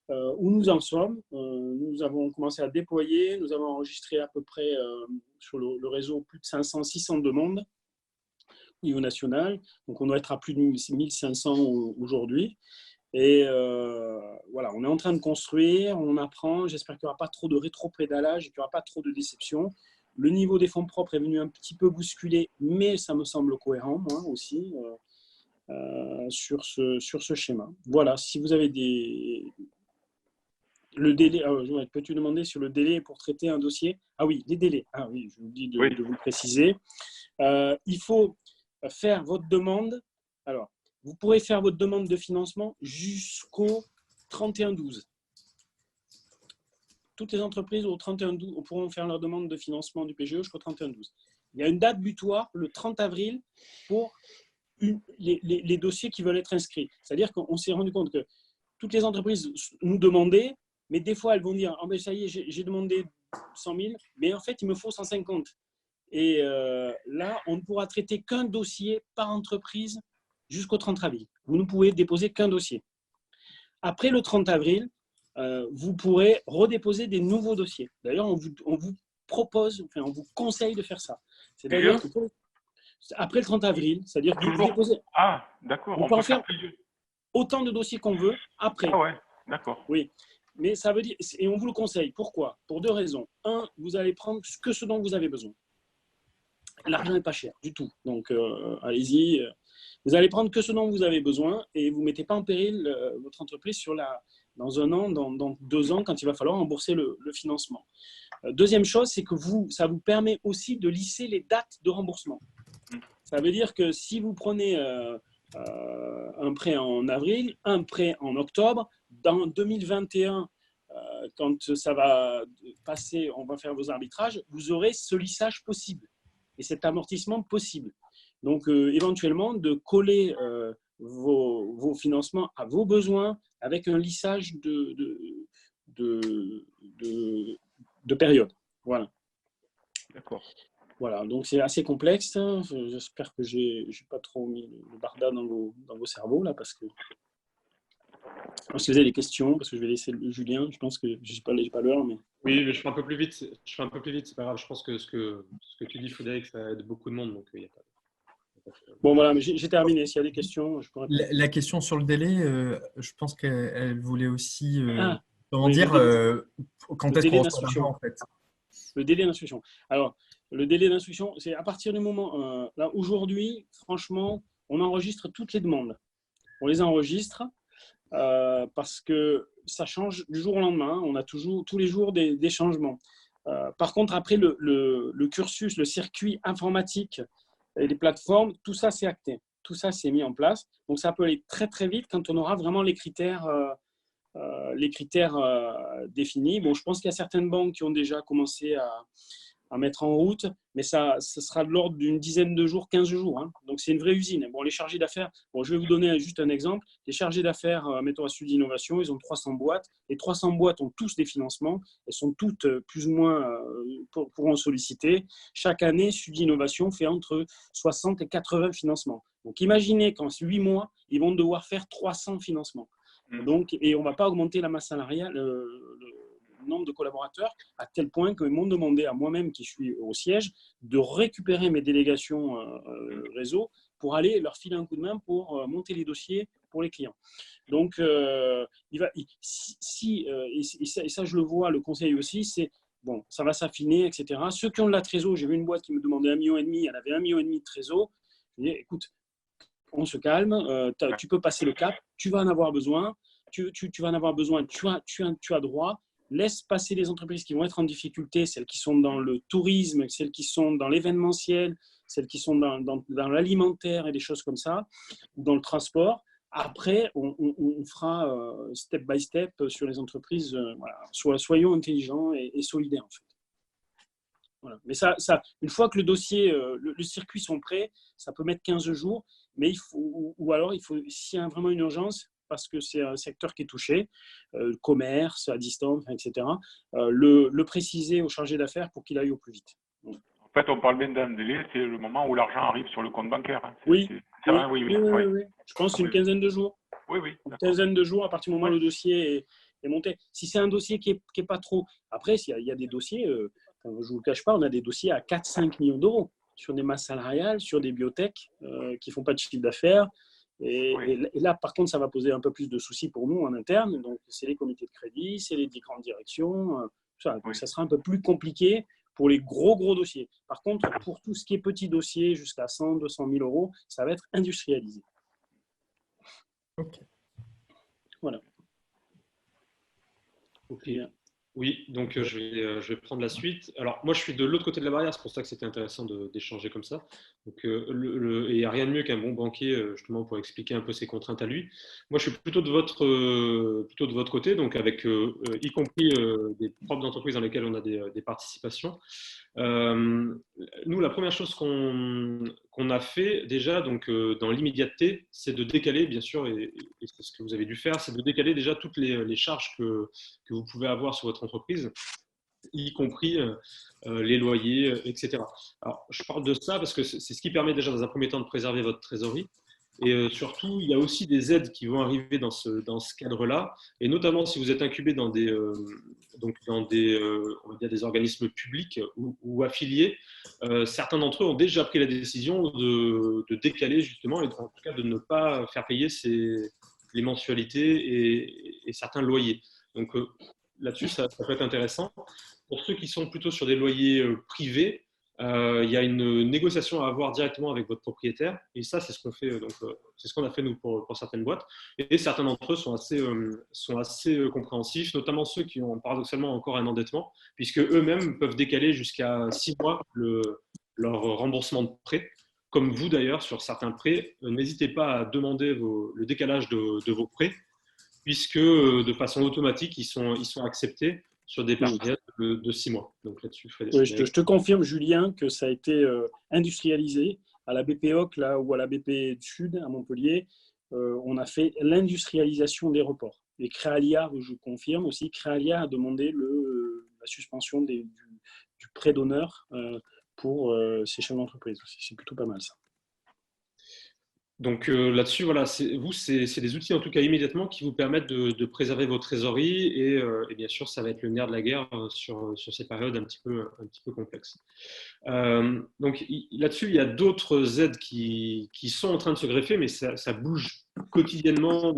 où nous en sommes. Nous avons commencé à déployer, nous avons enregistré à peu près sur le réseau plus de 500-600 demandes au niveau national. Donc, on doit être à plus de 1500 aujourd'hui. Et voilà, on est en train de construire, on apprend. J'espère qu'il n'y aura pas trop de rétro-pédalage et qu'il n'y aura pas trop de déception. Le niveau des fonds propres est venu un petit peu bousculer, mais ça me semble cohérent, moi aussi, sur ce schéma. Voilà, si vous avez le délai, peux-tu demander sur le délai pour traiter un dossier? Ah oui, les délais. Ah oui, je vous dis de vous le préciser. Il faut faire votre demande. Alors, vous pourrez faire votre demande de financement jusqu'au 31/12. Toutes les entreprises au 31/12 pourront faire leur demande de financement du PGE jusqu'au 31/12. Il y a une date butoir, le 30 avril, pour les dossiers qui veulent être inscrits. C'est-à-dire qu'on s'est rendu compte que toutes les entreprises nous demandaient, mais des fois, elles vont dire « Oh, ça y est, j'ai demandé 100 000, mais en fait, il me faut 150 ». Et là, on ne pourra traiter qu'un dossier par entreprise jusqu'au 30 avril. Vous ne pouvez déposer qu'un dossier. Après le 30 avril, vous pourrez redéposer des nouveaux dossiers. D'ailleurs, on vous propose, enfin, on vous conseille de faire ça. C'est-à-dire après le 30 avril, c'est-à-dire que vous déposez. Ah, d'accord. On peut en faire autant de dossiers qu'on veut après. Ah ouais, d'accord. Oui. Mais ça veut dire, et on vous le conseille. Pourquoi? Pour deux raisons. Un, vous allez prendre que ce dont vous avez besoin. L'argent n'est pas cher du tout. Donc, allez-y. Vous allez prendre que ce dont vous avez besoin et vous ne mettez pas en péril votre entreprise dans un an, dans 2 ans, quand il va falloir rembourser le financement. Deuxième chose, c'est que ça vous permet aussi de lisser les dates de remboursement. Ça veut dire que si vous prenez un prêt en avril, un prêt en octobre, dans 2021, quand ça va passer, on va faire vos arbitrages, vous aurez ce lissage possible et cet amortissement possible. Donc, éventuellement, de coller vos financements à vos besoins avec un lissage de période. Voilà. D'accord. Voilà, donc c'est assez complexe. J'espère que j'ai pas trop mis le barda dans vos cerveaux, là, parce que si vous avez des questions, parce que je vais laisser Julien, je pense que je n'ai pas l'heure. Mais... Oui, mais je fais un peu plus vite, c'est pas grave. Je pense que ce que tu dis, Frédéric, ça aide beaucoup de monde, donc il n'y a pas de... Bon, voilà, mais j'ai terminé. S'il y a des questions, je pourrais répondre. La question sur le délai, je pense qu'elle voulait aussi quand est-ce qu'on reçoit l'argent, en fait. Le délai d'instruction. Alors, le délai d'instruction, c'est à partir du moment... là, aujourd'hui, franchement, on enregistre toutes les demandes. On les enregistre parce que ça change du jour au lendemain. On a tous les jours des changements. Par contre, après, le cursus, le circuit informatique et les plateformes, tout ça, c'est acté. Tout ça, c'est mis en place. Donc, ça peut aller très, très vite quand on aura vraiment les critères définis. Bon, je pense qu'il y a certaines banques qui ont déjà commencé à mettre en route, mais ça sera de l'ordre d'une dizaine de jours, 15 jours. Hein. Donc, c'est une vraie usine. Bon, les chargés d'affaires, je vais vous donner juste un exemple. Les chargés d'affaires, mettons à Sud Innovation, ils ont 300 boîtes. Les 300 boîtes ont tous des financements. Elles sont toutes plus ou moins pour en solliciter. Chaque année, Sud Innovation fait entre 60 et 80 financements. Donc, imaginez qu'en 8 mois, ils vont devoir faire 300 financements. Donc, et on ne va pas augmenter la masse salariale, le nombre de collaborateurs, à tel point qu'ils m'ont demandé à moi-même, qui suis au siège, de récupérer mes délégations réseau pour aller leur filer un coup de main pour monter les dossiers pour les clients. Donc, et ça, je le vois, le conseil aussi, c'est bon, ça va s'affiner, etc. Ceux qui ont de la trésor, j'ai vu une boîte qui me demandait 1,5 million, elle avait 1,5 million de trésor. Je dis, écoute, on se calme, tu peux passer le cap, tu vas en avoir besoin, tu vas en avoir besoin, tu as droit. Laisse passer les entreprises qui vont être en difficulté, celles qui sont dans le tourisme, celles qui sont dans l'événementiel, celles qui sont dans l'alimentaire et des choses comme ça, dans le transport. Après, on fera step by step sur les entreprises. Voilà. Soyons intelligents et solidaires, en fait. Voilà. Mais ça, une fois que le dossier, le circuit sont prêts, ça peut mettre 15 jours. Mais il faut, ou alors, s'il y a vraiment une urgence, parce que c'est un secteur qui est touché, commerce, à distance, etc. Le préciser au chargé d'affaires pour qu'il aille au plus vite. En fait, on parle bien d'un délai, c'est le moment où l'argent arrive sur le compte bancaire. Hein. Oui. Oui. Je pense une quinzaine de jours. Oui. Une quinzaine de jours à partir du moment où le dossier est monté. Si c'est un dossier qui est pas trop… Après, il y a des dossiers, je ne vous le cache pas, on a des dossiers à 4-5 millions d'euros sur des masses salariales, sur des biotech qui ne font pas de chiffre d'affaires. Et là, par contre, ça va poser un peu plus de soucis pour nous en interne. Donc, c'est les comités de crédit, c'est les grandes directions. Ça sera un peu plus compliqué pour les gros dossiers. Par contre, pour tout ce qui est petit dossier, jusqu'à 100, 200 000 euros, ça va être industrialisé. Ok. Voilà. Ok. Oui, donc je vais prendre la suite. Alors, moi, je suis de l'autre côté de la barrière, c'est pour ça que c'était intéressant d'échanger comme ça. Donc, et il n'y a rien de mieux qu'un bon banquier, justement, pour expliquer un peu ses contraintes à lui. Moi, je suis plutôt de votre côté, donc avec y compris des propres entreprises dans lesquelles on a des participations. Nous, la première chose qu'on a fait déjà, donc dans l'immédiateté, c'est de décaler, bien sûr, et c'est ce que vous avez dû faire, c'est de décaler déjà toutes les charges que vous pouvez avoir sur votre entreprise, y compris les loyers, etc. Alors, je parle de ça parce que c'est ce qui permet déjà dans un premier temps de préserver votre trésorerie. Et surtout, il y a aussi des aides qui vont arriver dans ce cadre-là, et notamment si vous êtes incubé dans des on va dire des organismes publics ou affiliés, certains d'entre eux ont déjà pris la décision de décaler justement, et en tout cas de ne pas faire payer les mensualités et certains loyers. Donc là-dessus, ça peut être intéressant. Pour ceux qui sont plutôt sur des loyers privés, il y a une négociation à avoir directement avec votre propriétaire, et ça, c'est ce qu'on fait. Donc, c'est ce qu'on a fait nous pour certaines boîtes, et certains d'entre eux sont assez compréhensifs, notamment ceux qui ont paradoxalement encore un endettement, puisque eux-mêmes peuvent décaler jusqu'à 6 mois leur remboursement de prêt. Comme vous d'ailleurs, sur certains prêts, n'hésitez pas à demander le décalage de vos prêts, puisque de façon automatique, ils sont acceptés sur des périodes de 6 mois. Donc là-dessus, oui, je te confirme, Julien, que ça a été industrialisé à la BPOC là, ou à la BP Sud, à Montpellier. On a fait l'industrialisation des reports. Et Créalia, je confirme aussi, Créalia a demandé la suspension du prêt d'honneur pour ces chefs d'entreprise. C'est plutôt pas mal ça. Donc là-dessus, voilà, c'est des outils en tout cas immédiatement qui vous permettent de préserver vos trésoreries, et bien sûr, ça va être le nerf de la guerre sur ces périodes un petit peu complexes. Donc là-dessus, il y a d'autres aides qui sont en train de se greffer, mais ça bouge quotidiennement.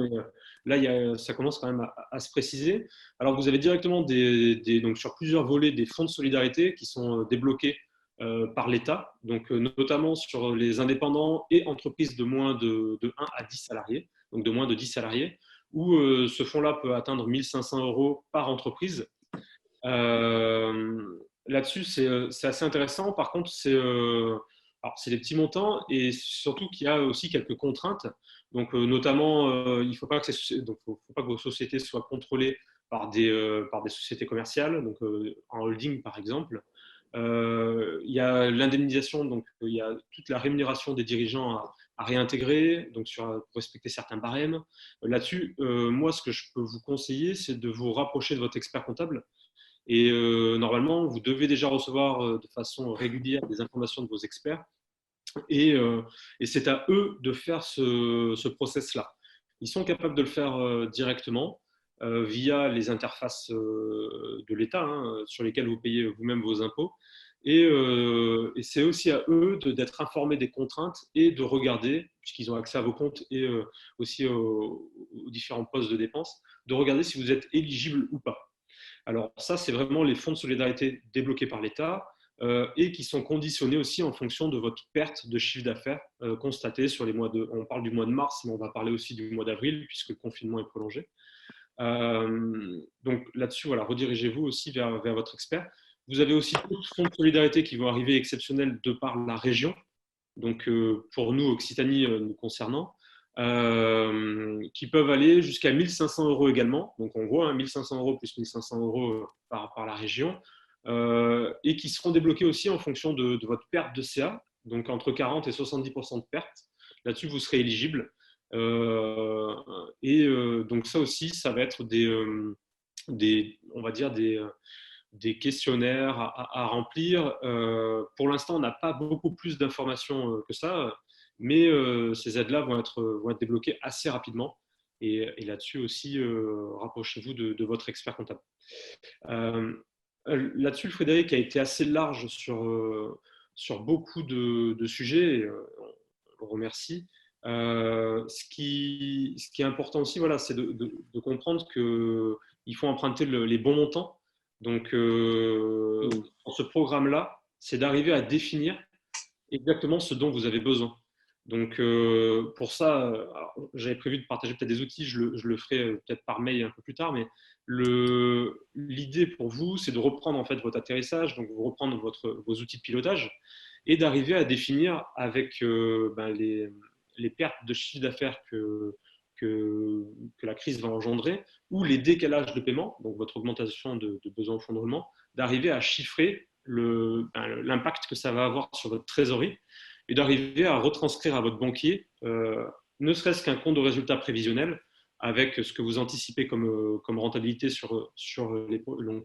Mais là, ça commence quand même à se préciser. Alors, vous avez directement donc sur plusieurs volets des fonds de solidarité qui sont débloqués par l'État, donc notamment sur les indépendants et entreprises de moins de 1 à 10 salariés, donc de moins de 10 salariés, où ce fonds-là peut atteindre 1 500 € par entreprise. Là-dessus, c'est assez intéressant. Par contre, c'est des petits montants, et surtout qu'il y a aussi quelques contraintes. Donc, notamment, il ne faut pas que vos sociétés soient contrôlées par des sociétés commerciales, donc en holding par exemple. Il y a l'indemnisation, donc il y a toute la rémunération des dirigeants à réintégrer, donc pour respecter certains barèmes. Là-dessus, moi, ce que je peux vous conseiller, c'est de vous rapprocher de votre expert comptable. Et normalement, vous devez déjà recevoir de façon régulière des informations de vos experts. Et c'est à eux de faire ce process-là. Ils sont capables de le faire directement via les interfaces de l'État, sur lesquelles vous payez vous-même vos impôts. Et c'est aussi à eux d'être informés des contraintes et de regarder, puisqu'ils ont accès à vos comptes et aussi aux différents postes de dépenses, de regarder si vous êtes éligible ou pas. Alors ça, c'est vraiment les fonds de solidarité débloqués par l'État et qui sont conditionnés aussi en fonction de votre perte de chiffre d'affaires constatée sur les mois on parle du mois de mars, mais on va parler aussi du mois d'avril puisque le confinement est prolongé. Donc là-dessus, voilà, redirigez-vous aussi vers votre expert. Vous avez aussi d'autres fonds de solidarité qui vont arriver exceptionnels de par la région. Donc pour nous, Occitanie nous concernant, qui peuvent aller jusqu'à 1 500 € également. Donc on voit 1 500 € plus 1 500 € par la région, et qui seront débloqués aussi en fonction de votre perte de CA, donc entre 40 et 70% de perte. Là-dessus, vous serez éligible. Donc ça aussi, ça va être on va dire des questionnaires à remplir. Pour l'instant, on n'a pas beaucoup plus d'informations que ça, mais ces aides-là vont être débloquées assez rapidement. Et là-dessus aussi, rapprochez-vous de votre expert comptable. Là-dessus, Frédéric a été assez large sur beaucoup de sujets. On le remercie. Ce qui est important aussi, voilà, c'est de comprendre qu'il faut emprunter les bons montants. Donc, dans ce programme-là, c'est d'arriver à définir exactement ce dont vous avez besoin. Donc, pour ça, j'avais prévu de partager peut-être des outils, je le ferai peut-être par mail un peu plus tard, mais l'idée pour vous, c'est de reprendre en fait votre atterrissage, donc vous reprendre vos outils de pilotage et d'arriver à définir avec les pertes de chiffre d'affaires que la crise va engendrer ou les décalages de paiement, donc votre augmentation de besoins en fonds de roulement, d'arriver à chiffrer l'impact que ça va avoir sur votre trésorerie et d'arriver à retranscrire à votre banquier, ne serait-ce qu'un compte de résultat prévisionnel avec ce que vous anticipez comme rentabilité donc,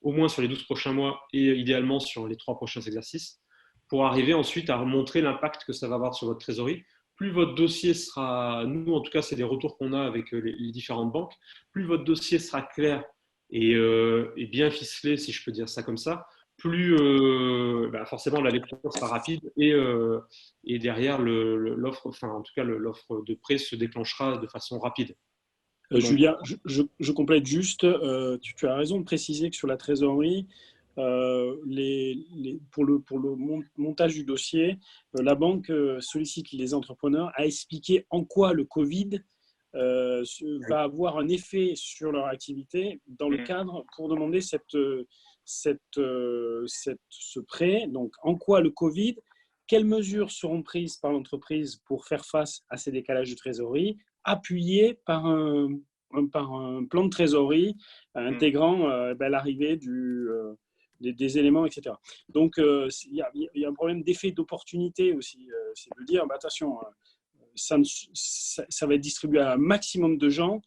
au moins sur les 12 prochains mois et idéalement sur les 3 prochains exercices, pour arriver ensuite à montrer l'impact que ça va avoir sur votre trésorerie. Plus votre dossier sera, nous en tout cas c'est les retours qu'on a avec les différentes banques, plus votre dossier sera clair et bien ficelé, si je peux dire ça comme ça, plus forcément la lecture sera rapide et derrière l'offre, enfin en tout cas l'offre de prêt se déclenchera de façon rapide. Julien, je complète juste, tu as raison de préciser que sur la trésorerie, pour le montage du dossier, la banque sollicite les entrepreneurs à expliquer en quoi le Covid va avoir un effet sur leur activité dans le cadre pour demander ce prêt. Donc, en quoi le Covid, quelles mesures seront prises par l'entreprise pour faire face à ces décalages de trésorerie, appuyés par un plan de trésorerie intégrant l'arrivée des éléments, etc. Donc, il y a un problème d'effet d'opportunité aussi. C'est de dire, attention, ça va être distribué à un maximum de gens,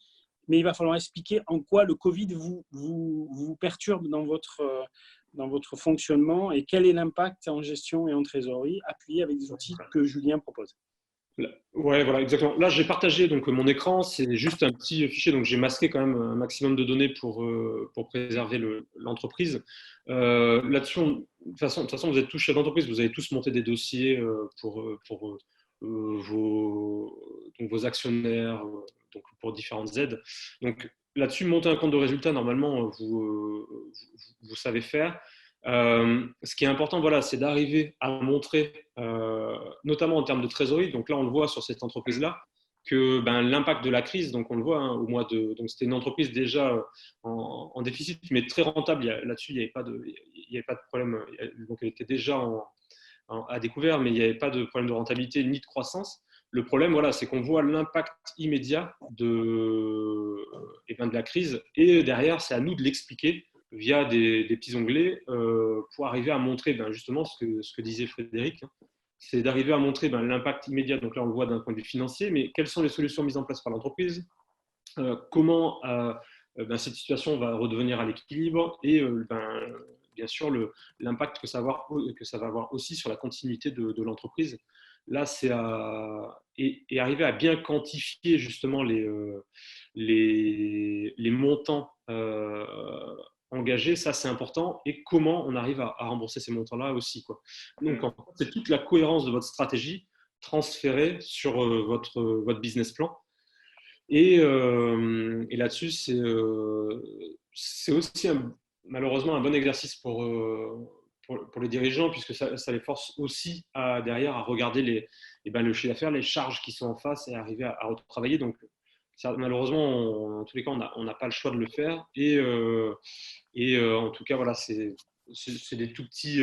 mais il va falloir expliquer en quoi le Covid vous perturbe dans votre fonctionnement et quel est l'impact en gestion et en trésorerie appuyé avec des outils que Julien propose. Ouais, voilà, exactement. Là, j'ai partagé donc mon écran, c'est juste un petit fichier, donc j'ai masqué quand même un maximum de données pour préserver l'entreprise. Là-dessus, de toute façon, vous êtes tous chefs d'entreprise, vous avez tous monté des dossiers pour vos actionnaires, donc pour différentes aides. Donc là-dessus, monter un compte de résultat, normalement, vous savez faire. Ce qui est important, voilà, c'est d'arriver à montrer, notamment en termes de trésorerie. Donc là, on le voit sur cette entreprise-là, que l'impact de la crise, donc on le voit au mois de, donc c'était une entreprise déjà en déficit, mais très rentable. Là-dessus, il n'y avait pas de problème. Donc elle était déjà à découvert, mais il n'y avait pas de problème de rentabilité ni de croissance. Le problème, voilà, c'est qu'on voit l'impact immédiat de la crise, et derrière, c'est à nous de l'expliquer via des petits onglets pour arriver à montrer justement ce que disait Frédéric, hein, c'est d'arriver à montrer l'impact immédiat. Donc là, on le voit d'un point de vue financier, mais quelles sont les solutions mises en place par l'entreprise, comment cette situation va redevenir à l'équilibre et bien sûr l'impact que ça va avoir aussi sur la continuité de l'entreprise. Là, c'est et arriver à bien quantifier justement les montants engagés, ça c'est important, et comment on arrive à rembourser ces montants-là aussi, quoi. Donc en fait, c'est toute la cohérence de votre stratégie transférée sur votre business plan. Et là-dessus, c'est aussi malheureusement un bon exercice pour les dirigeants, puisque ça les force aussi derrière à regarder le chiffre d'affaires, les charges qui sont en face et arriver à retravailler. Donc, malheureusement, en tous les cas, on n'a pas le choix de le faire. Et en tout cas, voilà, c'est des tout petits,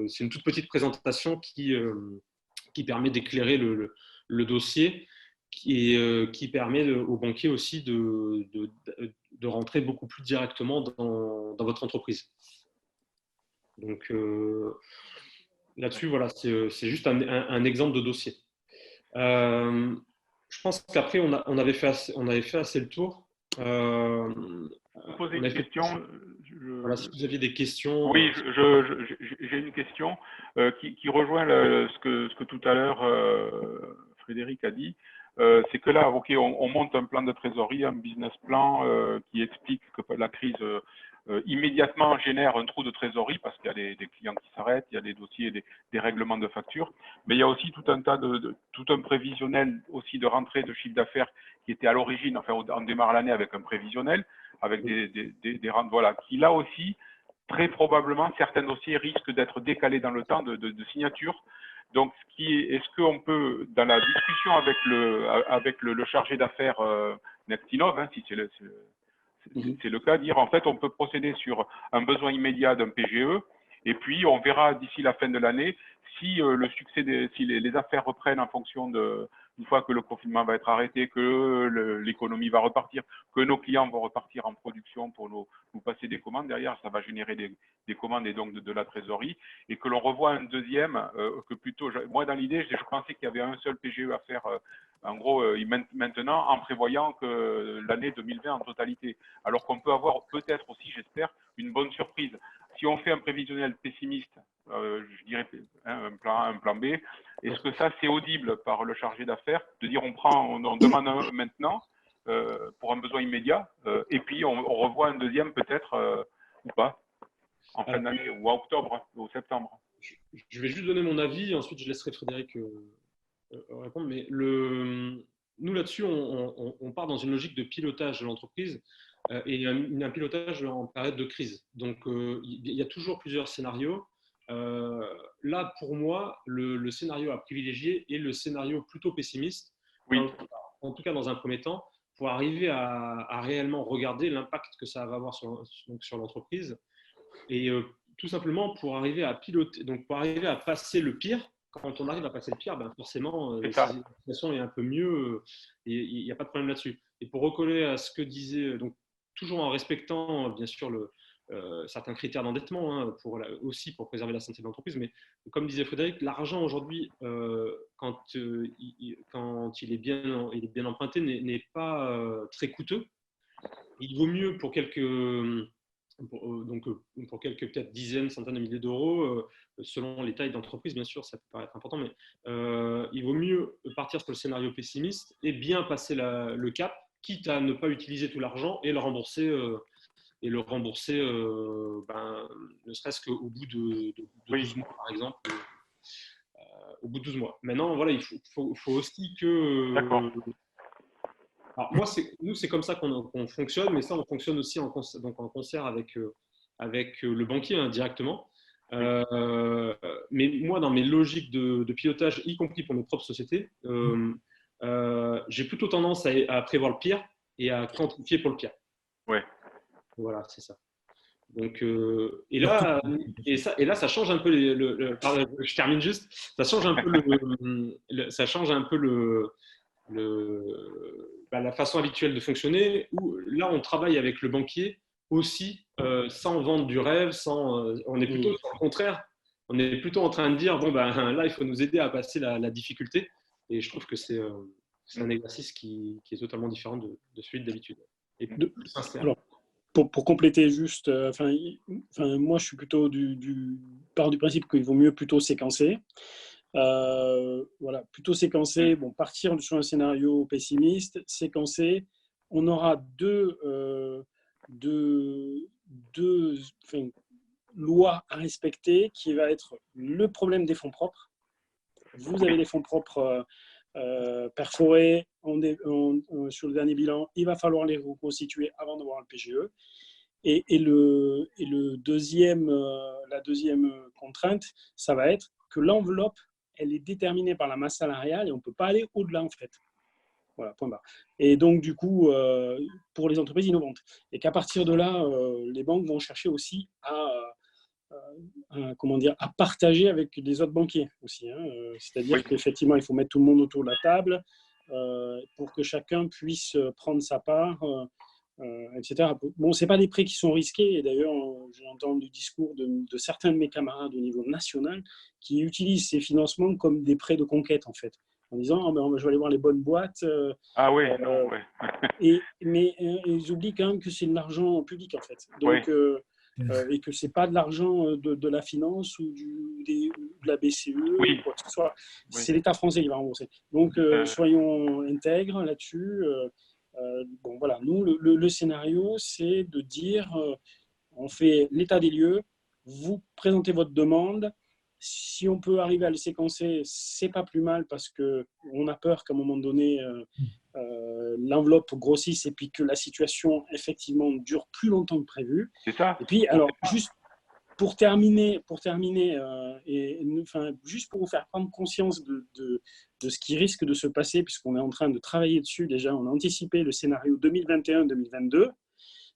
c'est une toute petite présentation qui permet d'éclairer le dossier qui permet aux banquiers aussi de rentrer beaucoup plus directement dans votre entreprise. Donc là-dessus, voilà, c'est juste un exemple de dossier. Je pense qu'après, on avait fait assez le tour. Vous posez une question. Voilà, si vous aviez des questions. Oui, j'ai une question qui rejoint ce que tout à l'heure Frédéric a dit. C'est que là, ok, on monte un plan de trésorerie, un business plan qui explique que la crise immédiatement génère un trou de trésorerie parce qu'il y a des clients qui s'arrêtent, il y a des dossiers, des règlements de factures, mais il y a aussi tout un tas tout un prévisionnel aussi de rentrée de chiffre d'affaires qui était à l'origine, enfin on démarre l'année avec un prévisionnel, avec des rentes, voilà, qui là aussi, très probablement, certains dossiers risquent d'être décalés dans le temps de signature. Donc, est-ce qu'on peut, dans la discussion avec le chargé d'affaires Nextinov, hein, si c'est le cas, dire en fait on peut procéder sur un besoin immédiat d'un PGE et puis on verra d'ici la fin de l'année si le succès si les affaires reprennent en fonction une fois que le confinement va être arrêté, que l'économie va repartir, que nos clients vont repartir en production pour nous passer des commandes. Derrière, ça va générer des commandes et donc de la trésorerie. Et que l'on revoit un deuxième, que plutôt, moi dans l'idée, je pensais qu'il y avait un seul PGE à faire, en gros, maintenant, en prévoyant que l'année 2020 en totalité. Alors qu'on peut avoir peut-être aussi, j'espère, une bonne surprise. Si on fait un prévisionnel pessimiste, je dirais un plan A, un plan B, est-ce que ça, c'est audible par le chargé d'affaires de dire on demande un maintenant pour un besoin immédiat et puis on revoit un deuxième peut-être ou pas en fin d'année ou à octobre ou septembre? Je vais juste donner mon avis, ensuite je laisserai Frédéric répondre. Mais nous, là-dessus, on part dans une logique de pilotage de l'entreprise et un pilotage en période de crise. Donc, il y a toujours plusieurs scénarios. Là, pour moi, le scénario à privilégier est le scénario plutôt pessimiste, oui. En tout cas dans un premier temps, pour arriver à réellement regarder l'impact que ça va avoir sur l'entreprise et tout simplement pour arriver à piloter, donc pour arriver à passer le pire. Quand on arrive à passer le pire, ben forcément, la situation est un peu mieux et il n'y a pas de problème là-dessus. Et pour recoller à ce que disait, donc toujours en respectant bien sûr certains critères d'endettement, hein, aussi pour préserver la santé de l'entreprise, mais comme disait Frédéric, l'argent aujourd'hui, quand il est bien emprunté, n'est pas très coûteux. Il vaut mieux pour quelques peut-être dizaines, centaines de milliers d'euros, selon les tailles d'entreprise, bien sûr, ça peut paraître important, mais il vaut mieux partir sur le scénario pessimiste et bien passer le cap, quitte à ne pas utiliser tout l'argent et le rembourser, ne serait-ce qu'au bout de 12 mois, par exemple. Au bout de 12 mois. Maintenant, voilà, il faut aussi que… D'accord. Alors, nous, c'est comme ça qu'on fonctionne, mais ça, on fonctionne aussi en concert avec le banquier, hein, directement. Mais moi, dans mes logiques de pilotage, y compris pour mes propres sociétés, j'ai plutôt tendance à prévoir le pire et à quantifier pour le pire. Ouais. Voilà, c'est ça. Donc, et là, ça change un peu je termine juste. Ça change un peu la façon habituelle de fonctionner, où là, on travaille avec le banquier aussi, sans vendre du rêve, on est plutôt au contraire, on est plutôt en train de dire, bon, ben, là, il faut nous aider à passer la difficulté. Et je trouve que c'est un exercice qui est totalement différent de celui d'habitude. Alors, pour compléter juste, moi, je suis plutôt part du principe qu'il vaut mieux plutôt séquencer. Voilà, plutôt séquencer, partir sur un scénario pessimiste, séquencer, on aura deux lois à respecter qui va être le problème des fonds propres. Vous avez les fonds propres perforés sur le dernier bilan, il va falloir les reconstituer avant d'avoir le PGE. Et la deuxième contrainte, ça va être que l'enveloppe, elle est déterminée par la masse salariale et on ne peut pas aller au-delà, en fait. Voilà, point barre. Et donc, du coup, pour les entreprises innovantes. Et qu'à partir de là, les banques vont chercher aussi à partager avec les autres banquiers aussi. Hein. C'est-à-dire qu'effectivement, il faut mettre tout le monde autour de la table pour que chacun puisse prendre sa part, etc. Bon, ce n'est pas des prêts qui sont risqués. Et d'ailleurs, j'entends le discours de certains de mes camarades au niveau national qui utilisent ces financements comme des prêts de conquête, en fait. en disant je vais aller voir les bonnes boîtes. Ah oui, non, ouais. Mais ils oublient quand même que c'est de l'argent public en fait. Donc, et que c'est pas de l'argent de la finance ou de la BCE ou quoi que ce soit. C'est l'État français qui va rembourser. Donc, soyons intègres là-dessus. Bon, voilà. Nous, le scénario, c'est de dire on fait l'état des lieux, vous présentez votre demande. Si on peut arriver à le séquencer, c'est pas plus mal parce qu'on a peur qu'à un moment donné, l'enveloppe grossisse et puis que la situation, effectivement, dure plus longtemps que prévu. C'est ça. Et puis, alors, juste pour terminer juste pour vous faire prendre conscience de ce qui risque de se passer, puisqu'on est en train de travailler dessus déjà, on a anticipé le scénario 2021-2022,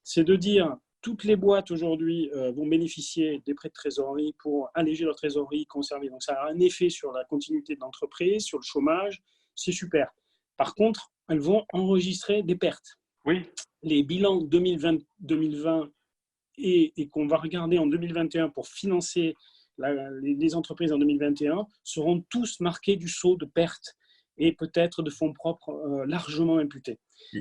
c'est de dire toutes les boîtes aujourd'hui vont bénéficier des prêts de trésorerie pour alléger leur trésorerie, conserver. Donc, ça a un effet sur la continuité de l'entreprise, sur le chômage. C'est super. Par contre, elles vont enregistrer des pertes. Oui. Les bilans 2020 et qu'on va regarder en 2021 pour financer les entreprises en 2021 seront tous marqués du sceau de pertes et peut-être de fonds propres largement imputés.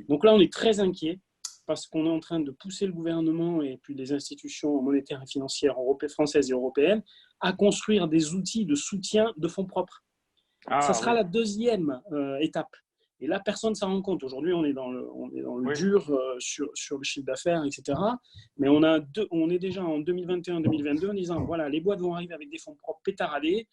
Donc là, on est très inquiet parce qu'on est en train de pousser le gouvernement et puis les institutions monétaires et financières françaises et européennes à construire des outils de soutien de fonds propres. Ça sera la deuxième étape. Et là, personne ne s'en rend compte. Aujourd'hui, on est dans le dur sur le chiffre d'affaires, etc. Mais on est déjà en 2021-2022 en disant, voilà, les boîtes vont arriver avec des fonds propres pétaradés.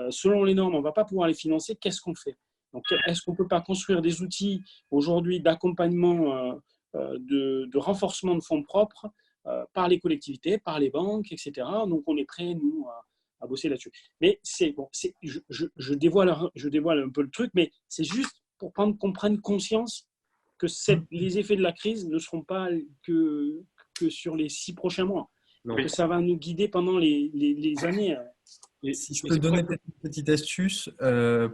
Selon les normes, on ne va pas pouvoir les financer. Qu'est-ce qu'on fait? Donc, est-ce qu'on ne peut pas construire des outils aujourd'hui d'accompagnement, de renforcement de fonds propres par les collectivités, par les banques, etc. Donc, on est prêt, nous, à bosser là-dessus. Mais je dévoile un peu le truc, mais c'est juste pour qu'on prenne conscience que les effets de la crise ne seront pas que sur les 6 prochains mois. Non. Que ça va nous guider pendant les années. Et si je peux donner peut-être une petite astuce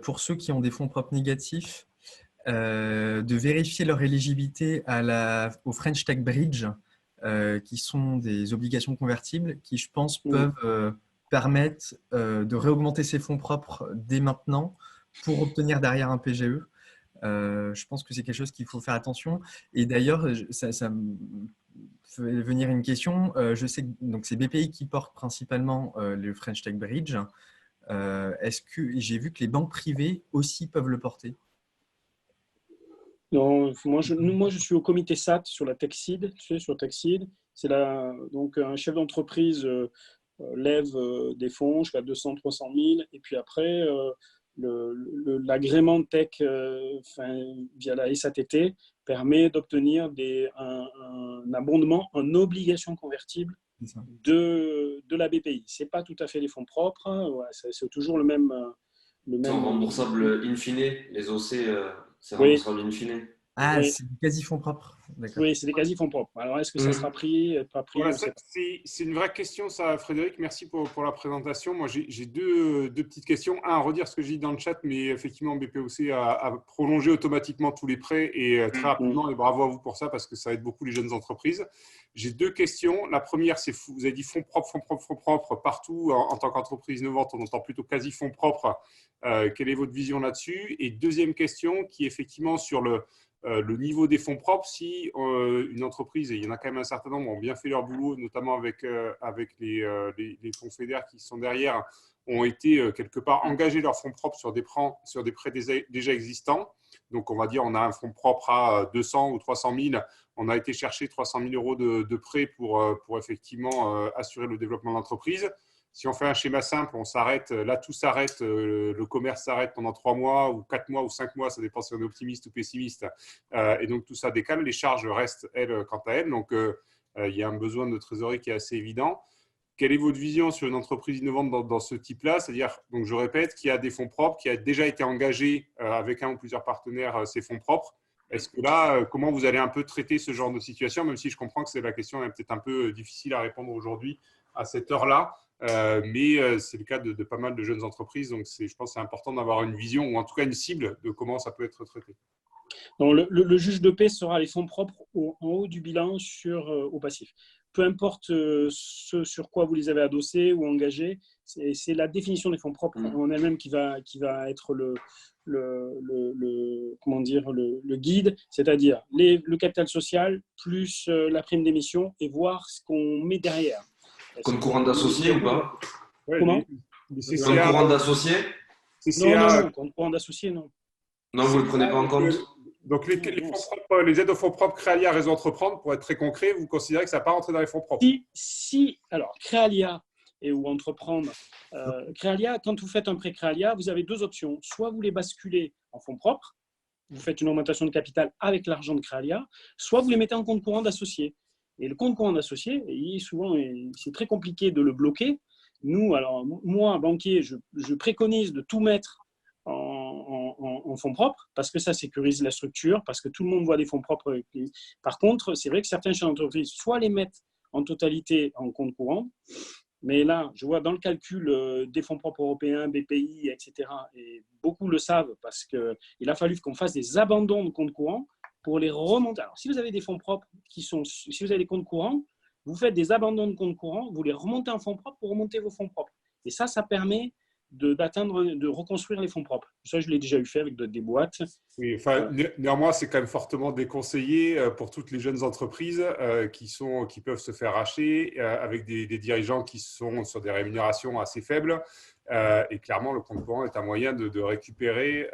pour ceux qui ont des fonds propres négatifs, de vérifier leur éligibilité au French Tech Bridge, qui sont des obligations convertibles qui, je pense, peuvent permettre de réaugmenter ses fonds propres dès maintenant pour obtenir derrière un PGE. Je pense que c'est quelque chose qu'il faut faire attention. Et d'ailleurs, ça me fait venir une question. Je sais que c'est BPI qui porte principalement le French Tech Bridge. Est-ce que j'ai vu que les banques privées aussi peuvent le porter? Non, moi je suis au comité SAT sur la TechSeed. Tu sais, sur TechSeed, c'est donc un chef d'entreprise lève des fonds jusqu'à 200-300 000 et puis après l'agrément tech via la SATT permet d'obtenir un abondement en obligations convertibles de la BPI. Ce n'est pas tout à fait les fonds propres, c'est toujours le même. Ils sont remboursables in fine, les OC, c'est remboursable in fine. Ah, oui. C'est des quasi-fonds propres. Oui, c'est des quasi-fonds propres. Alors, est-ce que ça sera pris, pas pris? Voilà, c'est une vraie question, ça, Frédéric. Merci pour la présentation. Moi, j'ai deux petites questions. Un, à redire ce que j'ai dit dans le chat, mais effectivement, BPOC a prolongé automatiquement tous les prêts et très rapidement. Et bravo à vous pour ça, parce que ça aide beaucoup les jeunes entreprises. J'ai deux questions. La première, c'est vous avez dit fonds propres partout. En tant qu'entreprise innovante, on entend plutôt quasi-fonds propres. Quelle est votre vision là-dessus? Et deuxième question, qui est effectivement sur le niveau des fonds propres. Si une entreprise, et il y en a quand même un certain nombre, ont bien fait leur boulot, notamment avec les fonds fédères qui sont derrière, ont été quelque part engagés leurs fonds propres sur des prêts déjà existants. Donc, on va dire on a un fonds propre à 200 ou 300 000. On a été chercher 300 000 euros de prêts pour effectivement assurer le développement de l'entreprise. Si on fait un schéma simple, on s'arrête, là tout s'arrête, le commerce s'arrête pendant 3 mois ou 4 mois ou 5 mois, ça dépend si on est optimiste ou pessimiste. Et donc tout ça décale, les charges restent, elles, quant à elles. Donc il y a un besoin de trésorerie qui est assez évident. Quelle est votre vision sur une entreprise innovante dans ce type-là? C'est-à-dire, donc je répète, qui a des fonds propres, qui a déjà été engagé avec un ou plusieurs partenaires ces fonds propres. Est-ce que là, comment vous allez un peu traiter ce genre de situation, même si je comprends que la question est peut-être un peu difficile à répondre aujourd'hui à cette heure-là? Mais c'est le cas de pas mal de jeunes entreprises, donc je pense que c'est important d'avoir une vision ou en tout cas une cible de comment ça peut être traité. Donc, le juge de paix sera les fonds propres en haut du bilan au passif. peu importe ce sur quoi vous les avez adossés ou engagés, c'est la définition des fonds propres en elle-même qui va être comment dire, le guide, c'est-à-dire le capital social plus la prime d'émission et voir ce qu'on met derrière. Compte courant d'associé ou pas? Comment? Compte courant d'associé? Non, compte courant d'associé, non. Non, vous ne le prenez pas en compte? Donc, les aides aux fonds propres Créalia Réseau Entreprendre, pour être très concret, vous considérez que ça n'a pas rentré dans les fonds propres? Alors, Créalia ou Entreprendre, Créalia, quand vous faites un prêt Créalia, vous avez deux options. Soit vous les basculez en fonds propres, vous faites une augmentation de capital avec l'argent de Créalia, soit vous les mettez en compte courant d'associé. Et le compte courant d'associé, souvent, c'est très compliqué de le bloquer. Nous, alors moi, banquier, je préconise de tout mettre en fonds propres parce que ça sécurise la structure, parce que tout le monde voit des fonds propres. Par contre, c'est vrai que certains chefs d'entreprise soit les mettent en totalité en compte courant, mais là, je vois dans le calcul des fonds propres européens, BPI, etc., et beaucoup le savent parce qu'il a fallu qu'on fasse des abandons de compte courant pour les remonter. Alors, si vous avez des fonds propres si vous avez des comptes courants, vous faites des abandons de compte courant, vous les remontez en fonds propres pour remonter vos fonds propres. Et ça permet de reconstruire les fonds propres. Ça, je l'ai déjà eu fait avec des boîtes. Oui, enfin, néanmoins, c'est quand même fortement déconseillé pour toutes les jeunes entreprises qui peuvent se faire racheter avec des dirigeants qui sont sur des rémunérations assez faibles. Et clairement, le compte courant est un moyen de récupérer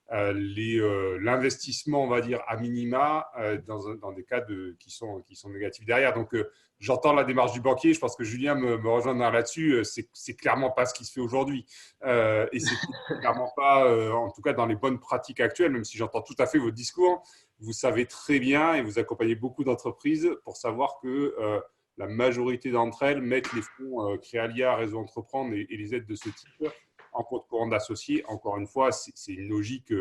l'investissement, on va dire, à minima dans des cas qui sont négatifs derrière. Donc, j'entends la démarche du banquier. Je pense que Julien me rejoindra là-dessus. C'est clairement pas ce qui se fait aujourd'hui. Et c'est clairement pas, en tout cas, dans les bonnes pratiques actuelles, même si j'entends tout à fait votre discours. Vous savez très bien et vous accompagnez beaucoup d'entreprises pour savoir que la majorité d'entre elles mettent les fonds Créalia, Réseau Entreprendre et les aides de ce type en compte courant d'associés. Encore une fois, c'est une logique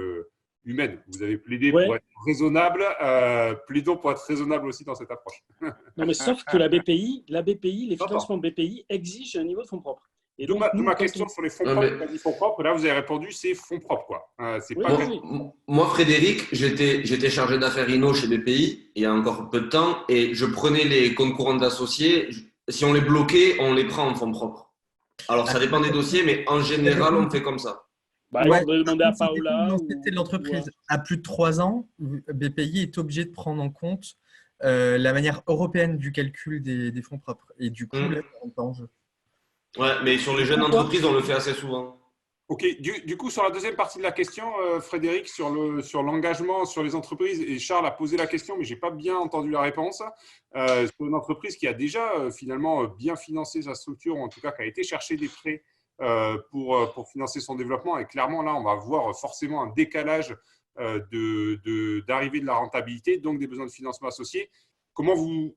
humaine. Vous avez plaidé pour être raisonnable. Plaidons pour être raisonnable aussi dans cette approche. Non, mais sauf que la BPI, les financements BPI exigent un niveau de fonds propres. Et donc, ma question sur les fonds propres, là, vous avez répondu, c'est fonds propres, quoi. Moi, Frédéric, j'étais chargé d'affaires Inno chez BPI il y a encore peu de temps et je prenais les comptes courants d'associés. Si on les bloquait, on les prend en fonds propres. Alors, ça dépend des dossiers, mais en général, on fait comme ça. On va demander à Paola. C'était l'entreprise. À plus de 3 ans, BPI est obligé de prendre en compte la manière européenne du calcul des fonds propres. Et du coup, là, ça rentre en jeu. Ouais, mais sur les jeunes entreprises, on le fait assez souvent. Ok, du coup, sur la deuxième partie de la question, Frédéric, sur l'engagement sur les entreprises, et Charles a posé la question, mais je n'ai pas bien entendu la réponse, sur une entreprise qui a déjà finalement bien financé sa structure, ou en tout cas qui a été chercher des prêts pour financer son développement. Et clairement, là, on va voir forcément un décalage d'arrivée de la rentabilité, donc des besoins de financement associés. Comment vous,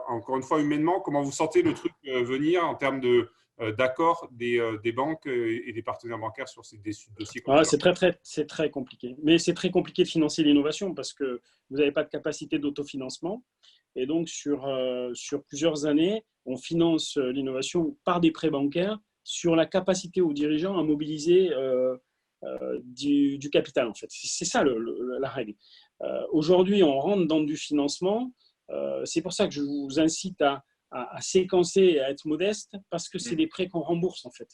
encore une fois humainement, comment vous sentez le truc venir en termes d'accord des banques et des partenaires bancaires sur ces dossiers? C'est très compliqué. Mais c'est très compliqué de financer l'innovation parce que vous n'avez pas de capacité d'autofinancement. Et donc, sur plusieurs années, on finance l'innovation par des prêts bancaires sur la capacité aux dirigeants à mobiliser du capital, en fait. C'est ça la règle. Aujourd'hui, on rentre dans du financement. C'est pour ça que je vous incite à séquencer et à être modeste parce que c'est des prêts qu'on rembourse, en fait.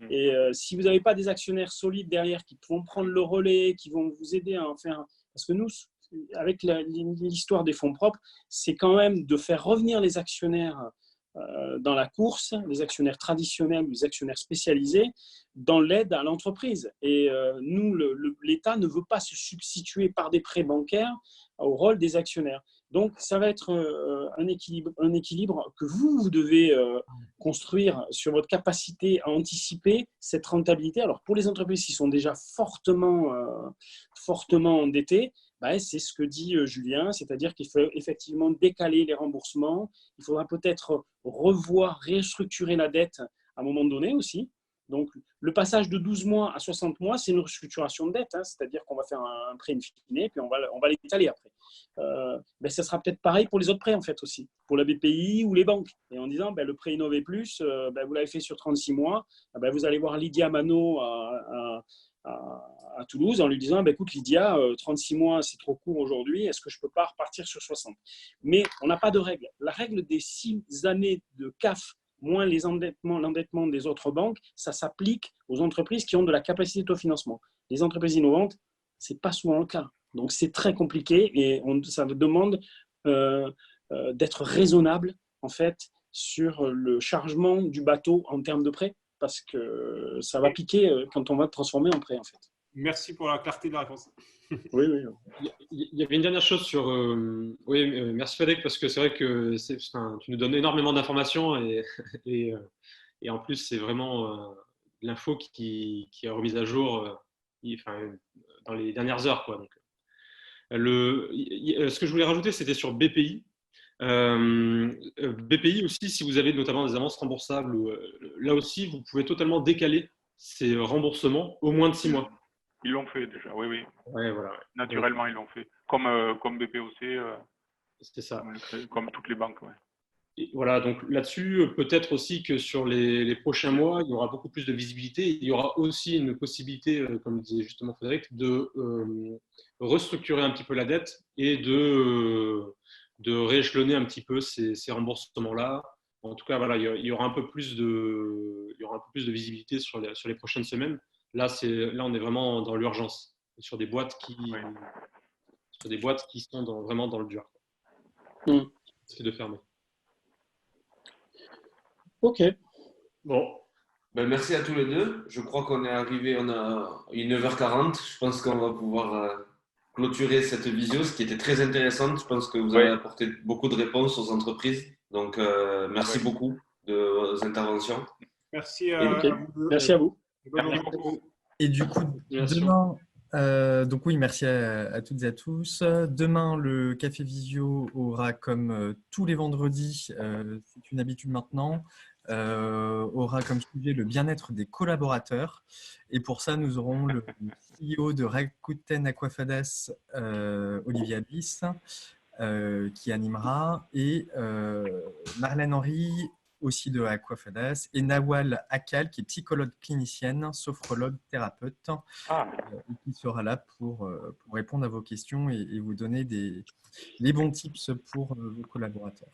Et si vous n'avez pas des actionnaires solides derrière qui vont prendre le relais, qui vont vous aider à en faire… Parce que nous, avec l'histoire des fonds propres, c'est quand même de faire revenir les actionnaires dans la course, les actionnaires traditionnels, les actionnaires spécialisés, dans l'aide à l'entreprise. Et nous, l'État ne veut pas se substituer par des prêts bancaires au rôle des actionnaires. Donc, ça va être un équilibre que vous devez construire sur votre capacité à anticiper cette rentabilité. Alors, pour les entreprises qui sont déjà fortement endettées, c'est ce que dit Julien, c'est-à-dire qu'il faut effectivement décaler les remboursements. Il faudra peut-être revoir, restructurer la dette à un moment donné aussi. Donc, le passage de 12 mois à 60 mois, c'est une restructuration de dette, c'est-à-dire qu'on va faire un prêt in fine, puis on va l'étaler après. Ça sera peut-être pareil pour les autres prêts, en fait, aussi, pour la BPI ou les banques. Et en disant, le prêt Innové Plus, vous l'avez fait sur 36 mois, vous allez voir Lydia Mano à Toulouse en lui disant écoute Lydia, 36 mois c'est trop court aujourd'hui, est-ce que je ne peux pas repartir sur 60? Mais on n'a pas de règle. La règle des 6 années de CAF moins l'endettement des autres banques, ça s'applique aux entreprises qui ont de la capacité d'autofinancement. Les entreprises innovantes, ce n'est pas souvent le cas. Donc c'est très compliqué et ça demande d'être raisonnable en fait sur le chargement du bateau en termes de prêt, parce que ça va piquer quand on va transformer en prêt en fait. Merci pour la clarté de la réponse. Oui. Il y avait une dernière chose sur. Merci Frédéric, parce que c'est vrai que tu nous donnes énormément d'informations et en plus, c'est vraiment l'info qui est remise à jour dans les dernières heures, quoi. Donc, ce que je voulais rajouter, c'était sur BPI. BPI aussi, si vous avez notamment des avances remboursables, là aussi, vous pouvez totalement décaler ces remboursements au moins de 6 mois. Ils l'ont fait déjà, oui. Ouais, voilà. Naturellement, ils l'ont fait. Comme BPOC, c'était ça. Comme toutes les banques. Ouais. Et voilà, donc là-dessus, peut-être aussi que sur les prochains mois, il y aura beaucoup plus de visibilité. Il y aura aussi une possibilité, comme disait justement Frédéric, de restructurer un petit peu la dette et de rééchelonner un petit peu ces remboursements-là. En tout cas, voilà, il y aura un peu plus de visibilité sur les prochaines semaines. Là, on est vraiment dans l'urgence, sur des boîtes qui sont vraiment dans le dur. C'est de fermer. Ok. Bon. Ben, merci à tous les deux. Je crois qu'on est arrivé, il est 9h40. Je pense qu'on va pouvoir clôturer cette visio, ce qui était très intéressante. Je pense que vous avez apporté beaucoup de réponses aux entreprises. Donc, merci beaucoup de vos interventions. Merci Merci à vous. Merci beaucoup. Et du coup, demain, donc oui, merci à toutes et à tous. Demain, le Café Visio aura, comme tous les vendredis, c'est une habitude maintenant, aura comme sujet le bien-être des collaborateurs. Et pour ça, nous aurons le CEO de Rakuten Aquafadas, Olivier Abyss, qui animera, et Marlène Henry, aussi de Aquafadas, et Nawal Akal, qui est psychologue clinicienne, sophrologue, thérapeute, et qui sera là pour répondre à vos questions et vous donner les bons tips pour vos collaborateurs.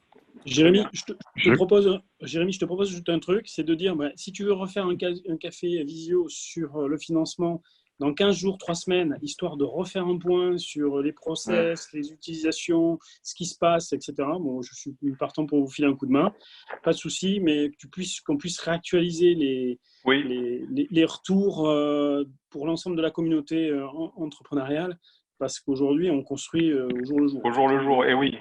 Jérémy, je te propose juste un truc, c'est de dire, si tu veux refaire un café visio sur le financement dans 15 jours, 3 semaines, histoire de refaire un point sur les process, les utilisations, ce qui se passe, etc. Bon, je suis partant pour vous filer un coup de main, pas de souci, mais qu'on puisse réactualiser les retours pour l'ensemble de la communauté entrepreneuriale, parce qu'aujourd'hui, on construit au jour le jour. Au jour le jour, et oui.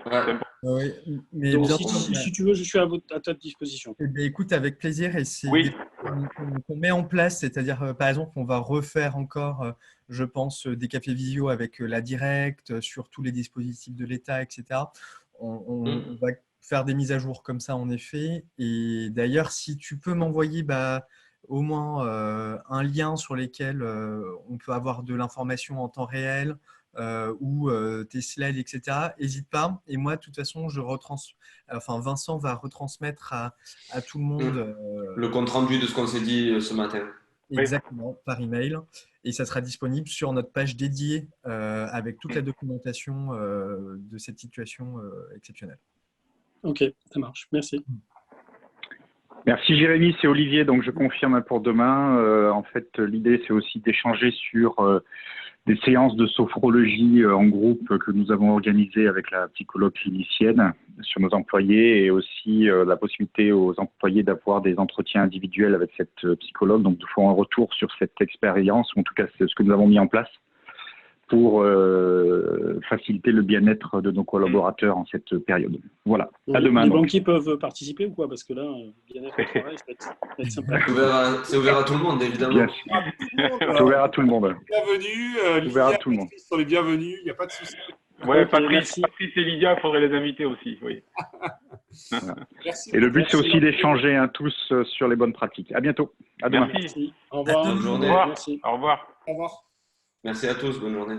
Oui, mais donc, si tu veux, je suis à ta disposition. Eh bien, écoute, avec plaisir, et c'est qu'on met en place, c'est-à-dire, par exemple, on va refaire encore, je pense, des cafés visio avec la Directe, sur tous les dispositifs de l'État, etc. On va faire des mises à jour comme ça, en effet. Et d'ailleurs, si tu peux m'envoyer au moins un lien sur lequel on peut avoir de l'information en temps réel, ou tes slides, etc. N'hésite pas. Et moi, de toute façon, Vincent va retransmettre à tout le monde le compte rendu de ce qu'on s'est dit ce matin. Exactement, par email. Et ça sera disponible sur notre page dédiée avec toute la documentation de cette situation exceptionnelle. Ok, ça marche. Merci. Merci Jérémy, c'est Olivier. Donc je confirme pour demain. En fait, l'idée c'est aussi d'échanger sur des séances de sophrologie en groupe que nous avons organisées avec la psychologue clinicienne sur nos employés, et aussi la possibilité aux employés d'avoir des entretiens individuels avec cette psychologue. Donc nous ferons un retour sur cette expérience, ou en tout cas c'est ce que nous avons mis en place pour faciliter le bien-être de nos collaborateurs en cette période. Voilà, à demain. Les banquiers peuvent participer ou quoi? Parce que là, bien-être au travail, ça va être sympa. C'est ouvert à tout le monde, évidemment. C'est ouvert à tout le monde. Bienvenue, ouvert à tout le monde. Sur les bienvenus, il n'y a pas de souci. Oui, Patrice et Lydia, il faudrait les inviter aussi. Oui. Et le but, c'est aussi d'échanger tous sur les bonnes pratiques. À bientôt. À demain. Merci. Au revoir. Bonne journée. Au revoir. Au revoir. Merci à tous. Bonne journée.